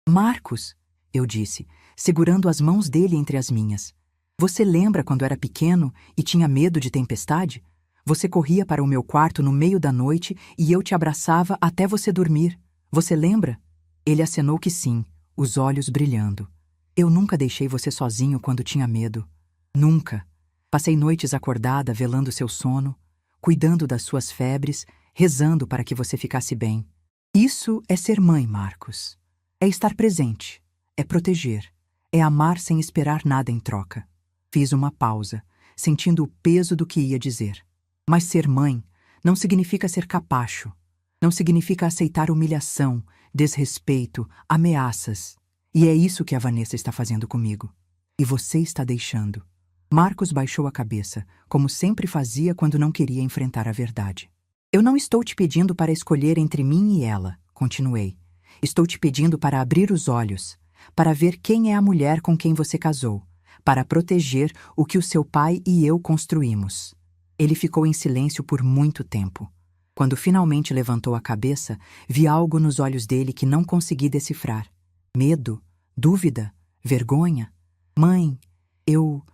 Marcos, eu disse, segurando as mãos dele entre as minhas. Você lembra quando era pequeno e tinha medo de tempestade? Você corria para o meu quarto no meio da noite e eu te abraçava até você dormir. Você lembra? Ele acenou que sim, os olhos brilhando. Eu nunca deixei você sozinho quando tinha medo. Nunca. Passei noites acordada velando seu sono, cuidando das suas febres, rezando para que você ficasse bem. Isso é ser mãe, Marcos. É estar presente, é proteger, é amar sem esperar nada em troca. Fiz uma pausa, sentindo o peso do que ia dizer. Mas ser mãe não significa ser capacho. Não significa aceitar humilhação, desrespeito, ameaças. E é isso que a Vanessa está fazendo comigo. E você está deixando. Marcos baixou a cabeça, como sempre fazia quando não queria enfrentar a verdade. Eu não estou te pedindo para escolher entre mim e ela, continuei. Estou te pedindo para abrir os olhos, para ver quem é a mulher com quem você casou, para proteger o que o seu pai e eu construímos. Ele ficou em silêncio por muito tempo. Quando finalmente levantou a cabeça, vi algo nos olhos dele que não consegui decifrar. Medo? Dúvida? Vergonha? Mãe, eu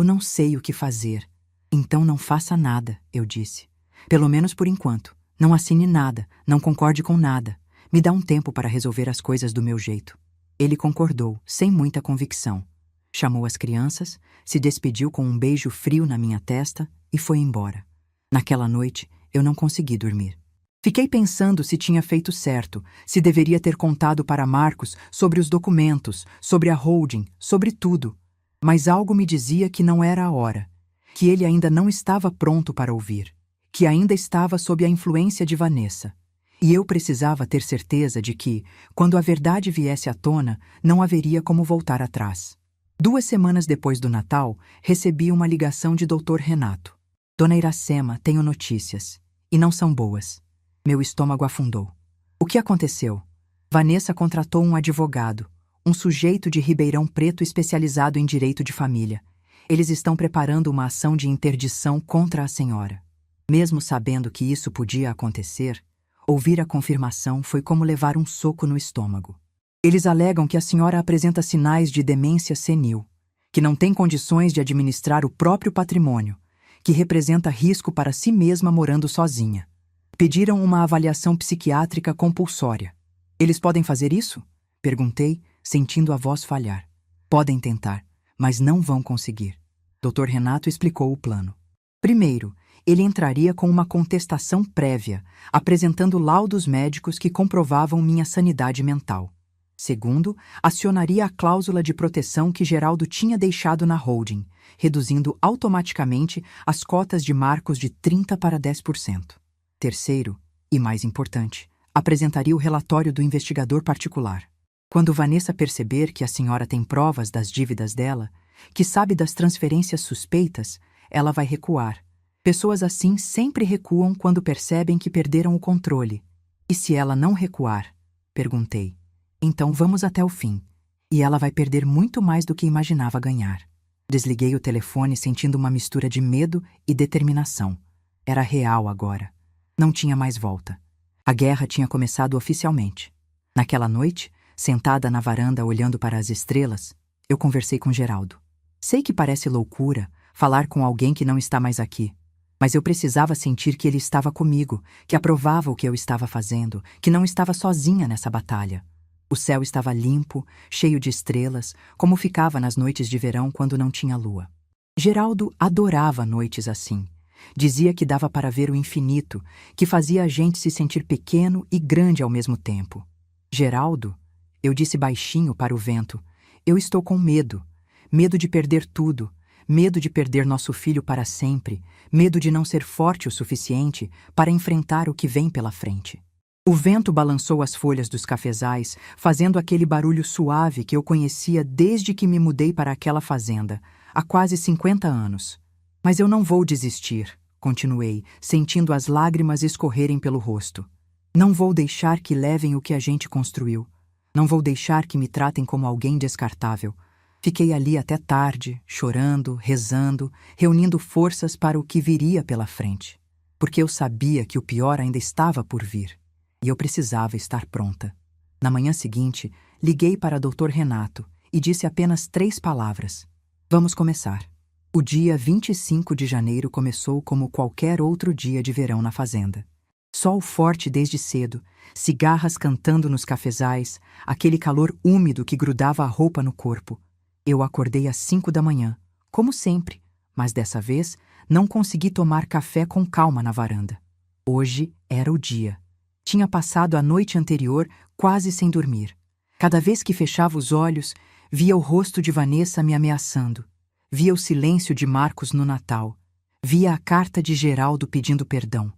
não sei o que fazer. Então não faça nada, eu disse. Pelo menos por enquanto. Não assine nada, não concorde com nada. Me dá um tempo para resolver as coisas do meu jeito. Ele concordou, sem muita convicção. Chamou as crianças, se despediu com um beijo frio na minha testa e foi embora. Naquela noite, eu não consegui dormir. Fiquei pensando se tinha feito certo, se deveria ter contado para Marcos sobre os documentos, sobre a holding, sobre tudo. Mas algo me dizia que não era a hora, que ele ainda não estava pronto para ouvir, que ainda estava sob a influência de Vanessa. E eu precisava ter certeza de que, quando a verdade viesse à tona, não haveria como voltar atrás. 2 semanas depois do Natal, recebi uma ligação de Dr. Renato. Dona Iracema, tenho notícias. E não são boas. Meu estômago afundou. O que aconteceu? Vanessa contratou um advogado, um sujeito de Ribeirão Preto especializado em direito de família. Eles estão preparando uma ação de interdição contra a senhora. Mesmo sabendo que isso podia acontecer, ouvir a confirmação foi como levar um soco no estômago. Eles alegam que a senhora apresenta sinais de demência senil, que não tem condições de administrar o próprio patrimônio, que representa risco para si mesma morando sozinha. Pediram uma avaliação psiquiátrica compulsória. Eles podem fazer isso? Perguntei, sentindo a voz falhar. Podem tentar, mas não vão conseguir. Dr. Renato explicou o plano. Primeiro, ele entraria com uma contestação prévia, apresentando laudos médicos que comprovavam minha sanidade mental. Segundo, acionaria a cláusula de proteção que Geraldo tinha deixado na holding, reduzindo automaticamente as cotas de Marcos de 30% para 10%. Terceiro, e mais importante, apresentaria o relatório do investigador particular. Quando Vanessa perceber que a senhora tem provas das dívidas dela, que sabe das transferências suspeitas, ela vai recuar. Pessoas assim sempre recuam quando percebem que perderam o controle. E se ela não recuar? Perguntei. Então vamos até o fim. E ela vai perder muito mais do que imaginava ganhar. Desliguei o telefone sentindo uma mistura de medo e determinação. Era real agora. Não tinha mais volta. A guerra tinha começado oficialmente. Naquela noite, sentada na varanda olhando para as estrelas, eu conversei com Geraldo. Sei que parece loucura falar com alguém que não está mais aqui, mas eu precisava sentir que ele estava comigo, que aprovava o que eu estava fazendo, que não estava sozinha nessa batalha. O céu estava limpo, cheio de estrelas, como ficava nas noites de verão quando não tinha lua. Geraldo adorava noites assim. Dizia que dava para ver o infinito, que fazia a gente se sentir pequeno e grande ao mesmo tempo. Geraldo, eu disse baixinho para o vento, eu estou com medo. Medo de perder tudo, medo de perder nosso filho para sempre, medo de não ser forte o suficiente para enfrentar o que vem pela frente. O vento balançou as folhas dos cafezais, fazendo aquele barulho suave que eu conhecia desde que me mudei para aquela fazenda, há quase 50 anos. Mas eu não vou desistir, continuei, sentindo as lágrimas escorrerem pelo rosto. Não vou deixar que levem o que a gente construiu. Não vou deixar que me tratem como alguém descartável. Fiquei ali até tarde, chorando, rezando, reunindo forças para o que viria pela frente. Porque eu sabia que o pior ainda estava por vir. E eu precisava estar pronta. Na manhã seguinte, liguei para Dr. Renato e disse apenas 3 palavras. Vamos começar. O dia 25 de janeiro começou como qualquer outro dia de verão na fazenda. Sol forte desde cedo, cigarras cantando nos cafezais, aquele calor úmido que grudava a roupa no corpo. Eu acordei às 5 da manhã, como sempre, mas dessa vez não consegui tomar café com calma na varanda. Hoje era o dia. Tinha passado a noite anterior quase sem dormir. Cada vez que fechava os olhos, via o rosto de Vanessa me ameaçando. Via o silêncio de Marcos no Natal. Via a carta de Geraldo pedindo perdão.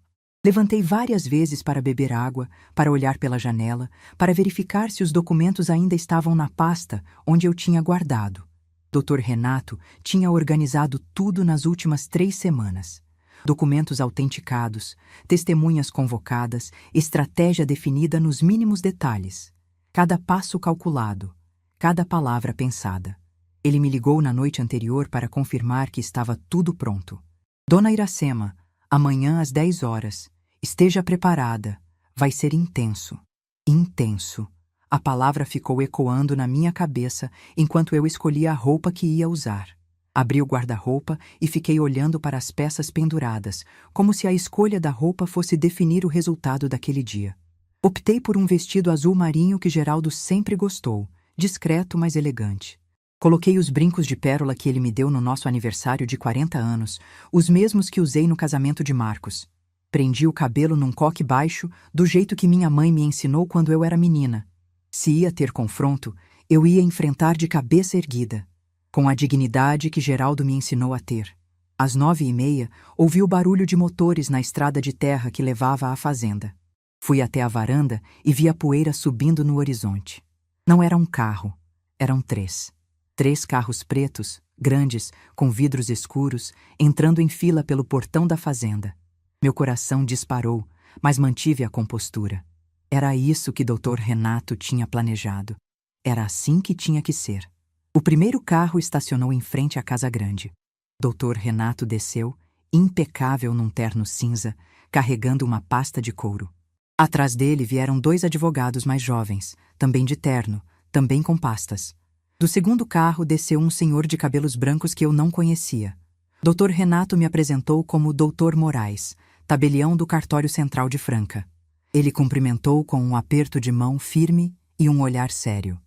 Levantei várias vezes para beber água, para olhar pela janela, para verificar se os documentos ainda estavam na pasta onde eu tinha guardado. Dr. Renato tinha organizado tudo nas últimas 3 semanas. Documentos autenticados, testemunhas convocadas, estratégia definida nos mínimos detalhes. Cada passo calculado, cada palavra pensada. Ele me ligou na noite anterior para confirmar que estava tudo pronto. Dona Iracema, amanhã às 10 horas. Esteja preparada. Vai ser intenso. Intenso. A palavra ficou ecoando na minha cabeça enquanto eu escolhia a roupa que ia usar. Abri o guarda-roupa e fiquei olhando para as peças penduradas, como se a escolha da roupa fosse definir o resultado daquele dia. Optei por um vestido azul marinho que Geraldo sempre gostou, discreto, mas elegante. Coloquei os brincos de pérola que ele me deu no nosso aniversário de 40 anos, os mesmos que usei no casamento de Marcos. Prendi o cabelo num coque baixo, do jeito que minha mãe me ensinou quando eu era menina. Se ia ter confronto, eu ia enfrentar de cabeça erguida, com a dignidade que Geraldo me ensinou a ter. Às 9h30, ouvi o barulho de motores na estrada de terra que levava à fazenda. Fui até a varanda e vi a poeira subindo no horizonte. Não era um carro, eram 3. 3 carros pretos, grandes, com vidros escuros, entrando em fila pelo portão da fazenda. Meu coração disparou, mas mantive a compostura. Era isso que Dr. Renato tinha planejado. Era assim que tinha que ser. O primeiro carro estacionou em frente à casa grande. Dr. Renato desceu, impecável num terno cinza, carregando uma pasta de couro. Atrás dele vieram 2 advogados mais jovens, também de terno, também com pastas. Do segundo carro desceu um senhor de cabelos brancos que eu não conhecia. Dr. Renato me apresentou como Dr. Moraes, tabelião do cartório central de Franca. Ele cumprimentou com um aperto de mão firme e um olhar sério.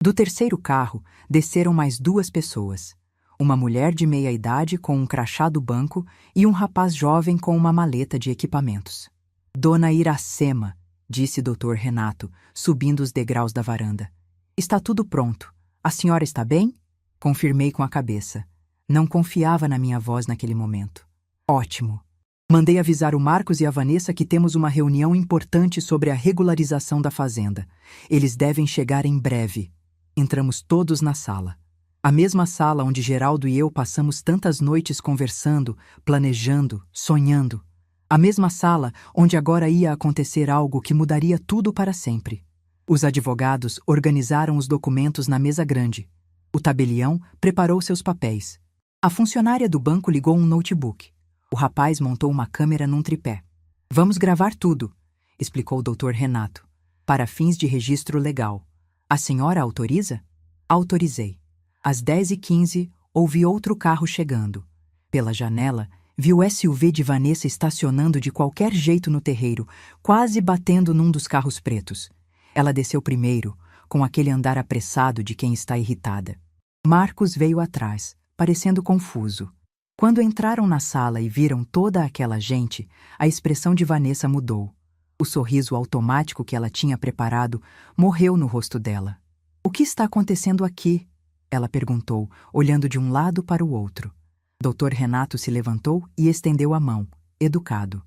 Do terceiro carro, desceram mais 2 pessoas. uma mulher de meia-idade com um crachá do banco e um rapaz jovem com uma maleta de equipamentos. Dona Iracema, disse Dr. Renato, subindo os degraus da varanda. Está tudo pronto. A senhora está bem? Confirmei com a cabeça. Não confiava na minha voz naquele momento. Ótimo. Mandei avisar o Marcos e a Vanessa que temos uma reunião importante sobre a regularização da fazenda. Eles devem chegar em breve. Entramos todos na sala. A mesma sala onde Geraldo e eu passamos tantas noites conversando, planejando, sonhando. A mesma sala onde agora ia acontecer algo que mudaria tudo para sempre. Os advogados organizaram os documentos na mesa grande. O tabelião preparou seus papéis. A funcionária do banco ligou um notebook. O rapaz montou uma câmera num tripé. Vamos gravar tudo, explicou o Dr. Renato, para fins de registro legal. A senhora autoriza? Autorizei. Às 10h15, ouvi outro carro chegando. Pela janela, vi o SUV de Vanessa estacionando de qualquer jeito no terreiro, quase batendo num dos carros pretos. Ela desceu primeiro, com aquele andar apressado de quem está irritada. Marcos veio atrás, parecendo confuso. Quando entraram na sala e viram toda aquela gente, a expressão de Vanessa mudou. O sorriso automático que ela tinha preparado morreu no rosto dela. O que está acontecendo aqui? Ela perguntou, olhando de um lado para o outro. Dr. Renato se levantou e estendeu a mão, educado.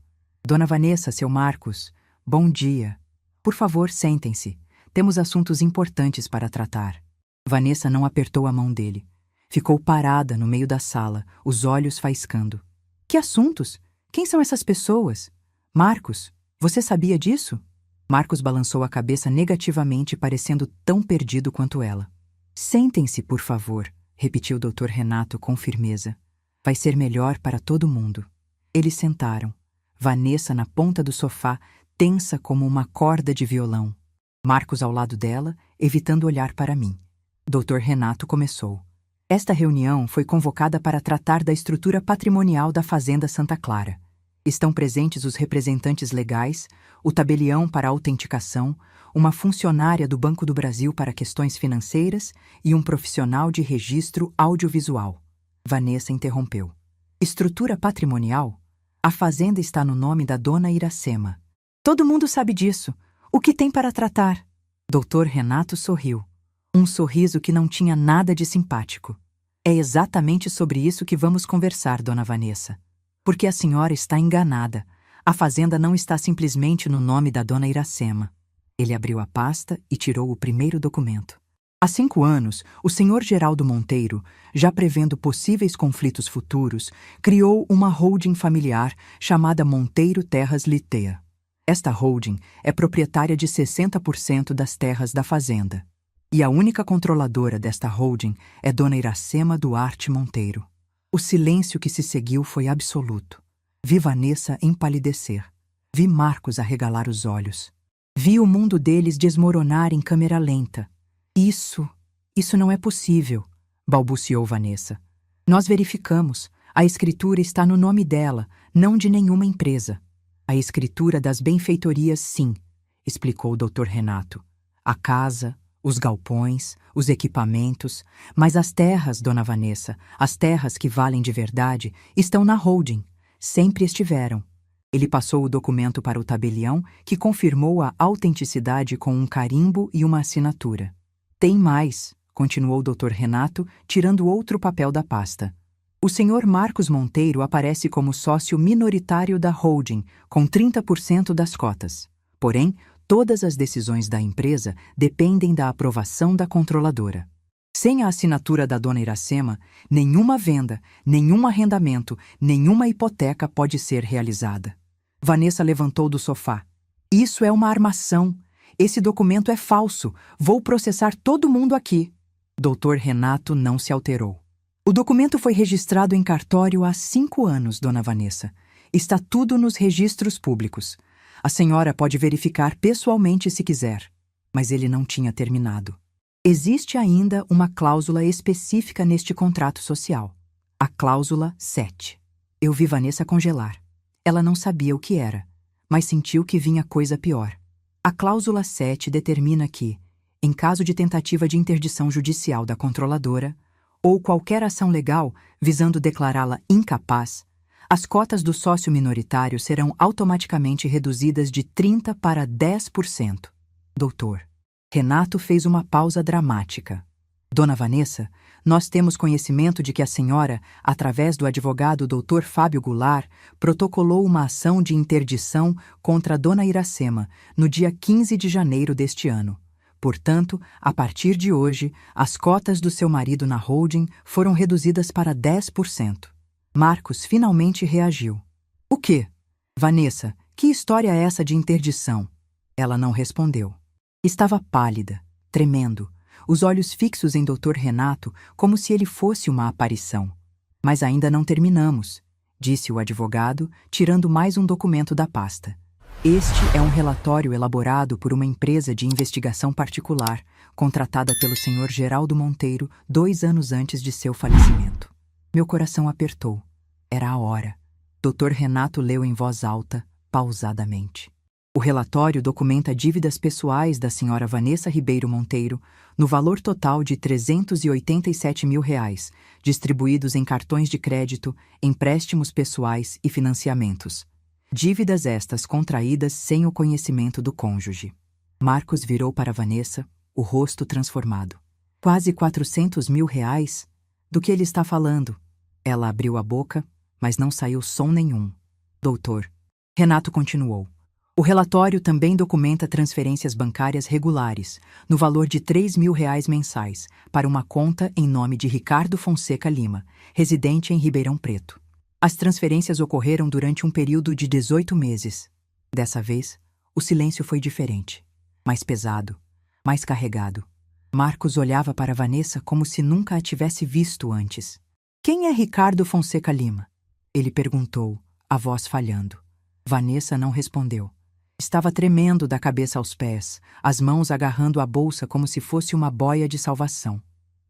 Dona Vanessa, seu Marcos, bom dia. Por favor, sentem-se. Temos assuntos importantes para tratar. Vanessa não apertou a mão dele. Ficou parada no meio da sala, os olhos faiscando. Que assuntos? Quem são essas pessoas? Marcos, você sabia disso? Marcos balançou a cabeça negativamente, parecendo tão perdido quanto ela. Sentem-se, por favor, repetiu o Dr. Renato com firmeza. Vai ser melhor para todo mundo. Eles sentaram. Vanessa na ponta do sofá, tensa como uma corda de violão. Marcos ao lado dela, evitando olhar para mim. Dr. Renato começou. Esta reunião foi convocada para tratar da estrutura patrimonial da Fazenda Santa Clara. Estão presentes os representantes legais, o tabelião para autenticação, uma funcionária do Banco do Brasil para questões financeiras e um profissional de registro audiovisual. Vanessa interrompeu. Estrutura patrimonial? A fazenda está no nome da Dona Iracema. Todo mundo sabe disso. O que tem para tratar? Dr. Renato sorriu. Um sorriso que não tinha nada de simpático. É exatamente sobre isso que vamos conversar, Dona Vanessa. Porque a senhora está enganada. A fazenda não está simplesmente no nome da Dona Iracema. Ele abriu a pasta e tirou o primeiro documento. Há 5 anos, o senhor Geraldo Monteiro, já prevendo possíveis conflitos futuros, criou uma holding familiar chamada Monteiro Terras Litea. Esta holding é proprietária de 60% das terras da fazenda. E a única controladora desta holding é Dona Iracema Duarte Monteiro. O silêncio que se seguiu foi absoluto. Vi Vanessa empalidecer. Vi Marcos arregalar os olhos. Vi o mundo deles desmoronar em câmera lenta. Isso não é possível, balbuciou Vanessa. Nós verificamos. A escritura está no nome dela, não de nenhuma empresa. A escritura das benfeitorias, sim, explicou o Dr. Renato. A casa, os galpões, os equipamentos, mas as terras, Dona Vanessa, as terras que valem de verdade, estão na holding. Sempre estiveram. Ele passou o documento para o tabelião, que confirmou a autenticidade com um carimbo e uma assinatura. Tem mais, continuou o Dr. Renato, tirando outro papel da pasta. O senhor Marcos Monteiro aparece como sócio minoritário da holding, com 30% das cotas. Porém, todas as decisões da empresa dependem da aprovação da controladora. Sem a assinatura da Dona Iracema, nenhuma venda, nenhum arrendamento, nenhuma hipoteca pode ser realizada. Vanessa levantou do sofá. Isso é uma armação. Esse documento é falso. Vou processar todo mundo aqui. Dr. Renato não se alterou. O documento foi registrado em cartório há 5 anos, Dona Vanessa. Está tudo nos registros públicos. A senhora pode verificar pessoalmente se quiser. Mas ele não tinha terminado. Existe ainda uma cláusula específica neste contrato social. A cláusula 7. Eu vi Vanessa congelar. Ela não sabia o que era, mas sentiu que vinha coisa pior. A cláusula 7 determina que, em caso de tentativa de interdição judicial da controladora, ou qualquer ação legal visando declará-la incapaz, as cotas do sócio minoritário serão automaticamente reduzidas de 30% para 10%. Doutor. Renato fez uma pausa dramática. Dona Vanessa, nós temos conhecimento de que a senhora, através do advogado Dr. Fábio Goulart, protocolou uma ação de interdição contra Dona Iracema no dia 15 de janeiro deste ano. Portanto, a partir de hoje, as cotas do seu marido na holding foram reduzidas para 10%. Marcos finalmente reagiu. O quê? Vanessa, que história é essa de interdição? Ela não respondeu. Estava pálida, tremendo, os olhos fixos em Dr. Renato como se ele fosse uma aparição. Mas ainda não terminamos, disse o advogado, tirando mais um documento da pasta. Este é um relatório elaborado por uma empresa de investigação particular, contratada pelo Sr. Geraldo Monteiro 2 anos antes de seu falecimento. Meu coração apertou. Era a hora. Dr. Renato leu em voz alta, pausadamente. O relatório documenta dívidas pessoais da Sra. Vanessa Ribeiro Monteiro no valor total de R$ 387 mil, distribuídos em cartões de crédito, empréstimos pessoais e financiamentos. Dívidas estas contraídas sem o conhecimento do cônjuge. Marcos virou para Vanessa, o rosto transformado. Quase R$ 400 mil? Do que ele está falando? Ela abriu a boca, mas não saiu som nenhum. Doutor. Renato continuou. O relatório também documenta transferências bancárias regulares, no valor de R$ 3 mil mensais, para uma conta em nome de Ricardo Fonseca Lima, residente em Ribeirão Preto. As transferências ocorreram durante um período de 18 meses. Dessa vez, o silêncio foi diferente, mais pesado, mais carregado. Marcos olhava para Vanessa como se nunca a tivesse visto antes. Quem é Ricardo Fonseca Lima? Ele perguntou, a voz falhando. Vanessa não respondeu. Estava tremendo da cabeça aos pés, as mãos agarrando a bolsa como se fosse uma boia de salvação.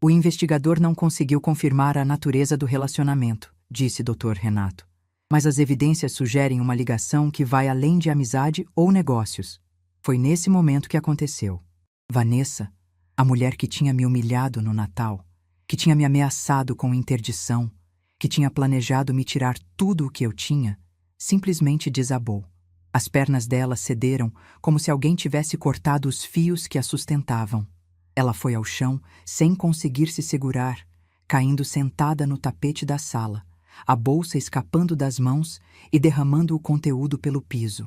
O investigador não conseguiu confirmar a natureza do relacionamento, disse Dr. Renato. Mas as evidências sugerem uma ligação que vai além de amizade ou negócios. Foi nesse momento que aconteceu. Vanessa, a mulher que tinha me humilhado no Natal, que tinha me ameaçado com interdição, que tinha planejado me tirar tudo o que eu tinha, simplesmente desabou. As pernas dela cederam como se alguém tivesse cortado os fios que a sustentavam. Ela foi ao chão sem conseguir se segurar, caindo sentada no tapete da sala, a bolsa escapando das mãos e derramando o conteúdo pelo piso.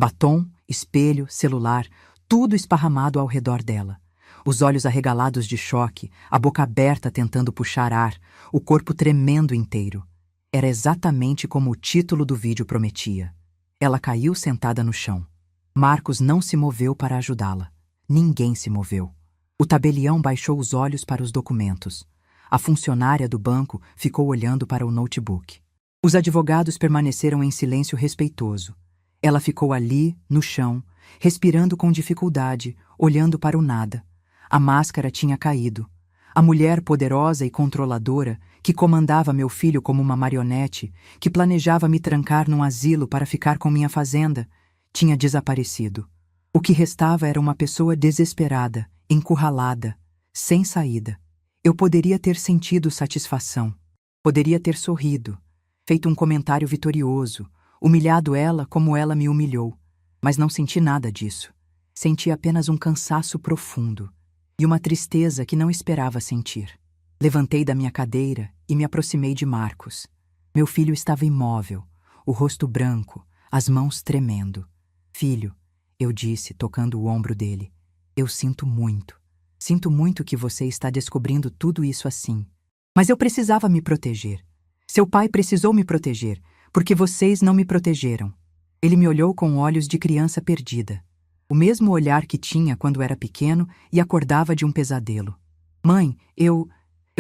Batom, espelho, celular, tudo esparramado ao redor dela. Os olhos arregalados de choque, a boca aberta tentando puxar ar, o corpo tremendo inteiro. Era exatamente como o título do vídeo prometia. Ela caiu sentada no chão. Marcos não se moveu para ajudá-la. Ninguém se moveu. O tabelião baixou os olhos para os documentos. A funcionária do banco ficou olhando para o notebook. Os advogados permaneceram em silêncio respeitoso. Ela ficou ali, no chão, respirando com dificuldade, olhando para o nada. A máscara tinha caído. A mulher poderosa e controladora, que comandava meu filho como uma marionete, que planejava me trancar num asilo para ficar com minha fazenda, tinha desaparecido. O que restava era uma pessoa desesperada, encurralada, sem saída. Eu poderia ter sentido satisfação. Poderia ter sorrido, feito um comentário vitorioso, humilhado ela como ela me humilhou. Mas não senti nada disso. Senti apenas um cansaço profundo e uma tristeza que não esperava sentir. Levantei da minha cadeira e me aproximei de Marcos. Meu filho estava imóvel, o rosto branco, as mãos tremendo. Filho, eu disse, tocando o ombro dele, eu sinto muito. Sinto muito que você está descobrindo tudo isso assim. Mas eu precisava me proteger. Seu pai precisou me proteger, porque vocês não me protegeram. Ele me olhou com olhos de criança perdida. O mesmo olhar que tinha quando era pequeno e acordava de um pesadelo. Mãe, eu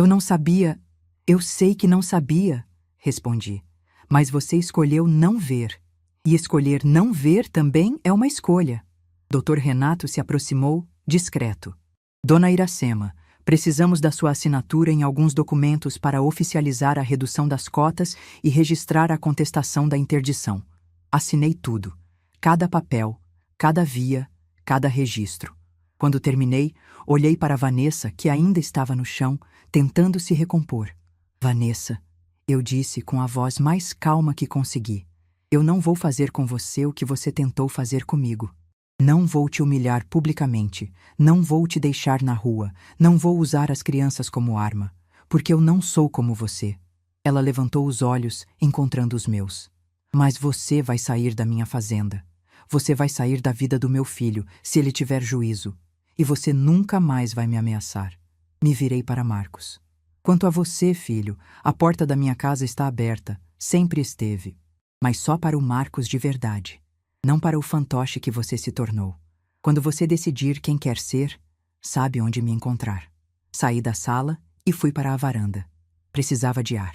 não sabia. Eu sei que não sabia, respondi. Mas você escolheu não ver. E escolher não ver também é uma escolha. Dr. Renato se aproximou, discreto. Dona Iracema, precisamos da sua assinatura em alguns documentos para oficializar a redução das cotas e registrar a contestação da interdição. Assinei tudo. Cada papel, cada via, cada registro. Quando terminei, olhei para Vanessa, que ainda estava no chão, tentando se recompor. Vanessa, eu disse com a voz mais calma que consegui. Eu não vou fazer com você o que você tentou fazer comigo. Não vou te humilhar publicamente, não vou te deixar na rua, não vou usar as crianças como arma, porque eu não sou como você. Ela levantou os olhos, encontrando os meus. Mas você vai sair da minha fazenda. Você vai sair da vida do meu filho, se ele tiver juízo. E você nunca mais vai me ameaçar. Me virei para Marcos. Quanto a você, filho, a porta da minha casa está aberta, sempre esteve. Mas só para o Marcos de verdade. Não para o fantoche que você se tornou. Quando você decidir quem quer ser, sabe onde me encontrar. Saí da sala e fui para a varanda. Precisava de ar.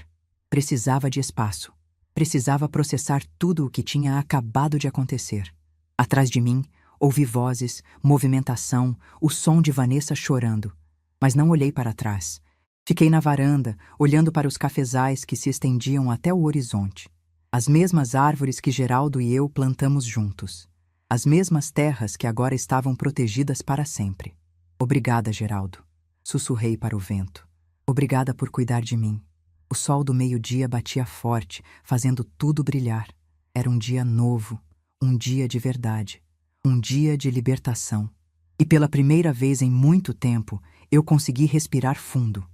Precisava de espaço. Precisava processar tudo o que tinha acabado de acontecer. Atrás de mim, ouvi vozes, movimentação, o som de Vanessa chorando. Mas não olhei para trás. Fiquei na varanda, olhando para os cafezais que se estendiam até o horizonte. As mesmas árvores que Geraldo e eu plantamos juntos. As mesmas terras que agora estavam protegidas para sempre. Obrigada, Geraldo. Sussurrei para o vento. Obrigada por cuidar de mim. O sol do meio-dia batia forte, fazendo tudo brilhar. Era um dia novo, um dia de verdade, um dia de libertação. E pela primeira vez em muito tempo, eu consegui respirar fundo.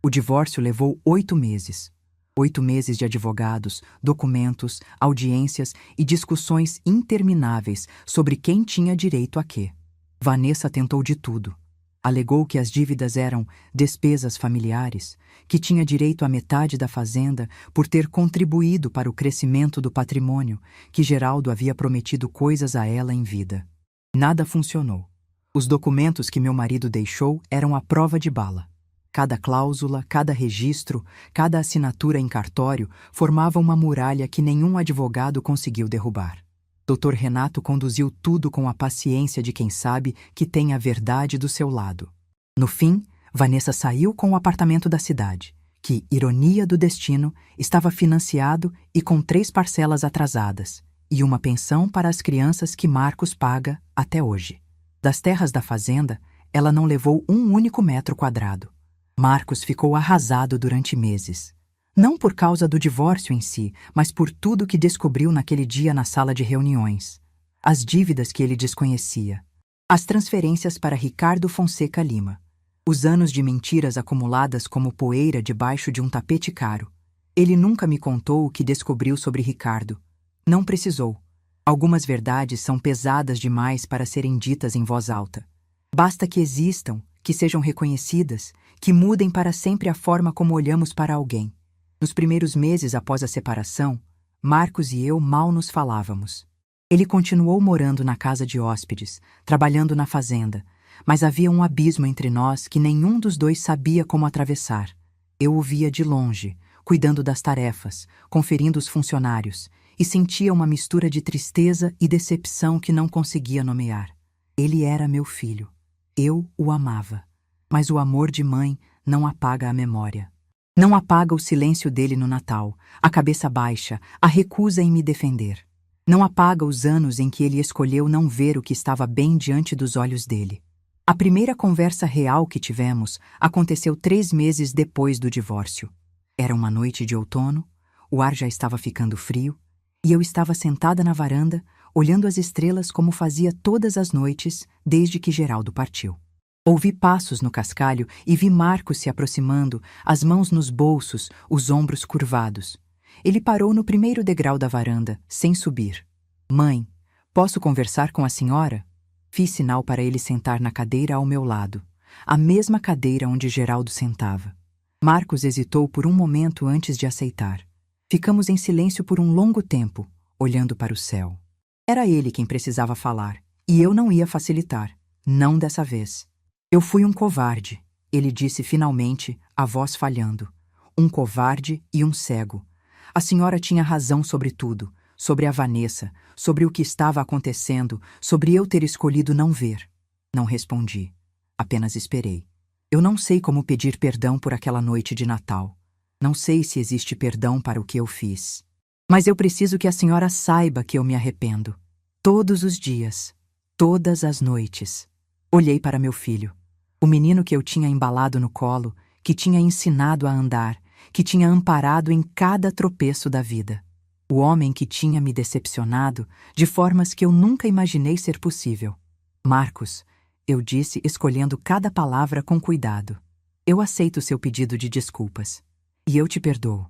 O divórcio levou 8 meses. 8 meses de advogados, documentos, audiências e discussões intermináveis sobre quem tinha direito a quê. Vanessa tentou de tudo. Alegou que as dívidas eram despesas familiares, que tinha direito à metade da fazenda por ter contribuído para o crescimento do patrimônio, que Geraldo havia prometido coisas a ela em vida. Nada funcionou. Os documentos que meu marido deixou eram a prova de bala. Cada cláusula, cada registro, cada assinatura em cartório formava uma muralha que nenhum advogado conseguiu derrubar. Dr. Renato conduziu tudo com a paciência de quem sabe que tem a verdade do seu lado. No fim, Vanessa saiu com o apartamento da cidade, que, ironia do destino, estava financiado e com 3 parcelas atrasadas, e uma pensão para as crianças que Marcos paga até hoje. Das terras da fazenda, ela não levou um único metro quadrado. Marcos ficou arrasado durante meses. Não por causa do divórcio em si, mas por tudo que descobriu naquele dia na sala de reuniões. As dívidas que ele desconhecia. As transferências para Ricardo Fonseca Lima. Os anos de mentiras acumuladas como poeira debaixo de um tapete caro. Ele nunca me contou o que descobriu sobre Ricardo. Não precisou. Algumas verdades são pesadas demais para serem ditas em voz alta. Basta que existam, que sejam reconhecidas, que mudem para sempre a forma como olhamos para alguém. Nos primeiros meses após a separação, Marcos e eu mal nos falávamos. Ele continuou morando na casa de hóspedes, trabalhando na fazenda, mas havia um abismo entre nós que nenhum dos dois sabia como atravessar. Eu o via de longe, cuidando das tarefas, conferindo os funcionários, e sentia uma mistura de tristeza e decepção que não conseguia nomear. Ele era meu filho. Eu o amava. Mas o amor de mãe não apaga a memória. Não apaga o silêncio dele no Natal, a cabeça baixa, a recusa em me defender. Não apaga os anos em que ele escolheu não ver o que estava bem diante dos olhos dele. A primeira conversa real que tivemos aconteceu 3 meses depois do divórcio. Era uma noite de outono, o ar já estava ficando frio, e eu estava sentada na varanda, olhando as estrelas como fazia todas as noites desde que Geraldo partiu. Ouvi passos no cascalho e vi Marcos se aproximando, as mãos nos bolsos, os ombros curvados. Ele parou no primeiro degrau da varanda, sem subir. Mãe, posso conversar com a senhora? Fiz sinal para ele sentar na cadeira ao meu lado, a mesma cadeira onde Geraldo sentava. Marcos hesitou por um momento antes de aceitar. Ficamos em silêncio por um longo tempo, olhando para o céu. Era ele quem precisava falar, e eu não ia facilitar, não dessa vez. Eu fui um covarde, ele disse finalmente, a voz falhando. Um covarde e um cego. A senhora tinha razão sobre tudo, sobre a Vanessa, sobre o que estava acontecendo, sobre eu ter escolhido não ver. Não respondi. Apenas esperei. Eu não sei como pedir perdão por aquela noite de Natal. Não sei se existe perdão para o que eu fiz. Mas eu preciso que a senhora saiba que eu me arrependo. Todos os dias. Todas as noites. Olhei para meu filho, o menino que eu tinha embalado no colo, que tinha ensinado a andar, que tinha amparado em cada tropeço da vida. O homem que tinha me decepcionado de formas que eu nunca imaginei ser possível. Marcos, eu disse, escolhendo cada palavra com cuidado. Eu aceito seu pedido de desculpas. E eu te perdoo.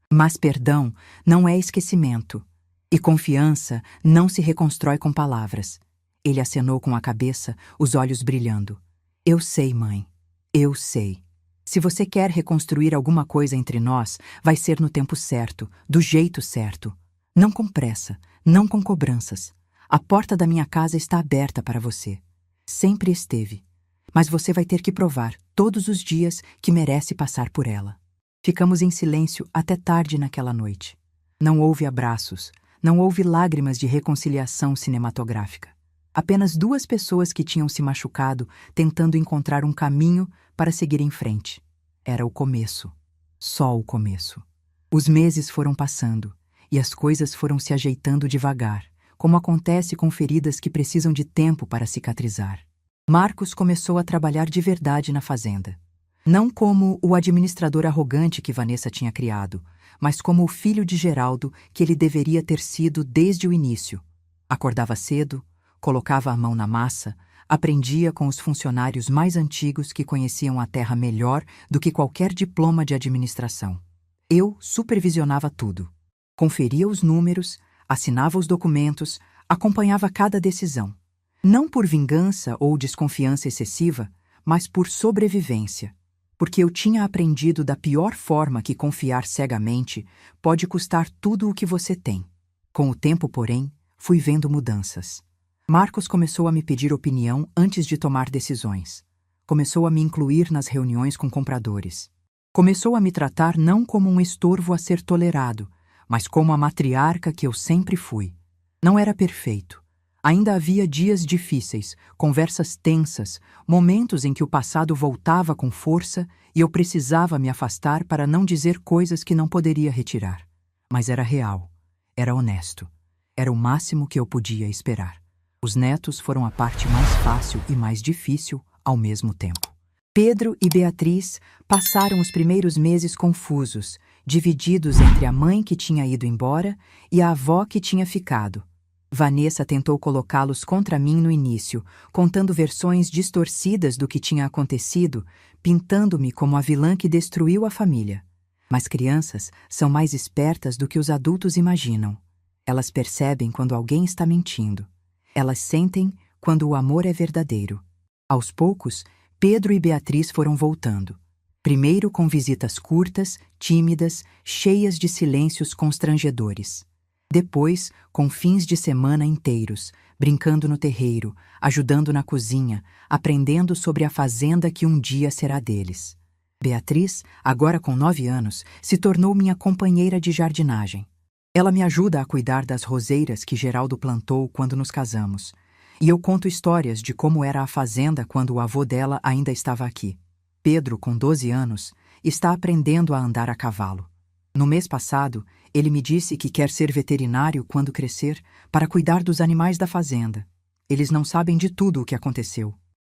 Mas perdão não é esquecimento. E confiança não se reconstrói com palavras. Ele acenou com a cabeça, os olhos brilhando. Eu sei, mãe. Eu sei. Se você quer reconstruir alguma coisa entre nós, vai ser no tempo certo, do jeito certo. Não com pressa, não com cobranças. A porta da minha casa está aberta para você. Sempre esteve. Mas você vai ter que provar, todos os dias, que merece passar por ela. Ficamos em silêncio até tarde naquela noite. Não houve abraços, não houve lágrimas de reconciliação cinematográfica. Apenas duas pessoas que tinham se machucado tentando encontrar um caminho para seguir em frente. Era o começo. Só o começo. Os meses foram passando e as coisas foram se ajeitando devagar, como acontece com feridas que precisam de tempo para cicatrizar. Marcos começou a trabalhar de verdade na fazenda. Não como o administrador arrogante que Vanessa tinha criado, mas como o filho de Geraldo que ele deveria ter sido desde o início. Acordava cedo, colocava a mão na massa, aprendia com os funcionários mais antigos que conheciam a terra melhor do que qualquer diploma de administração. Eu supervisionava tudo. Conferia os números, assinava os documentos, acompanhava cada decisão. Não por vingança ou desconfiança excessiva, mas por sobrevivência. Porque eu tinha aprendido da pior forma que confiar cegamente pode custar tudo o que você tem. Com o tempo, porém, fui vendo mudanças. Marcos começou a me pedir opinião antes de tomar decisões. Começou a me incluir nas reuniões com compradores. Começou a me tratar não como um estorvo a ser tolerado, mas como a matriarca que eu sempre fui. Não era perfeito. Ainda havia dias difíceis, conversas tensas, momentos em que o passado voltava com força e eu precisava me afastar para não dizer coisas que não poderia retirar. Mas era real, era honesto, era o máximo que eu podia esperar. Os netos foram a parte mais fácil e mais difícil ao mesmo tempo. Pedro e Beatriz passaram os primeiros meses confusos, divididos entre a mãe que tinha ido embora e a avó que tinha ficado. Vanessa tentou colocá-los contra mim no início, contando versões distorcidas do que tinha acontecido, pintando-me como a vilã que destruiu a família. Mas crianças são mais espertas do que os adultos imaginam. Elas percebem quando alguém está mentindo. Elas sentem quando o amor é verdadeiro. Aos poucos, Pedro e Beatriz foram voltando. Primeiro com visitas curtas, tímidas, cheias de silêncios constrangedores. Depois, com fins de semana inteiros, brincando no terreiro, ajudando na cozinha, aprendendo sobre a fazenda que um dia será deles. Beatriz, agora com 9 anos, se tornou minha companheira de jardinagem. Ela me ajuda a cuidar das roseiras que Geraldo plantou quando nos casamos. E eu conto histórias de como era a fazenda quando o avô dela ainda estava aqui. Pedro, com 12 anos, está aprendendo a andar a cavalo. No mês passado, ele me disse que quer ser veterinário quando crescer para cuidar dos animais da fazenda. Eles não sabem de tudo o que aconteceu.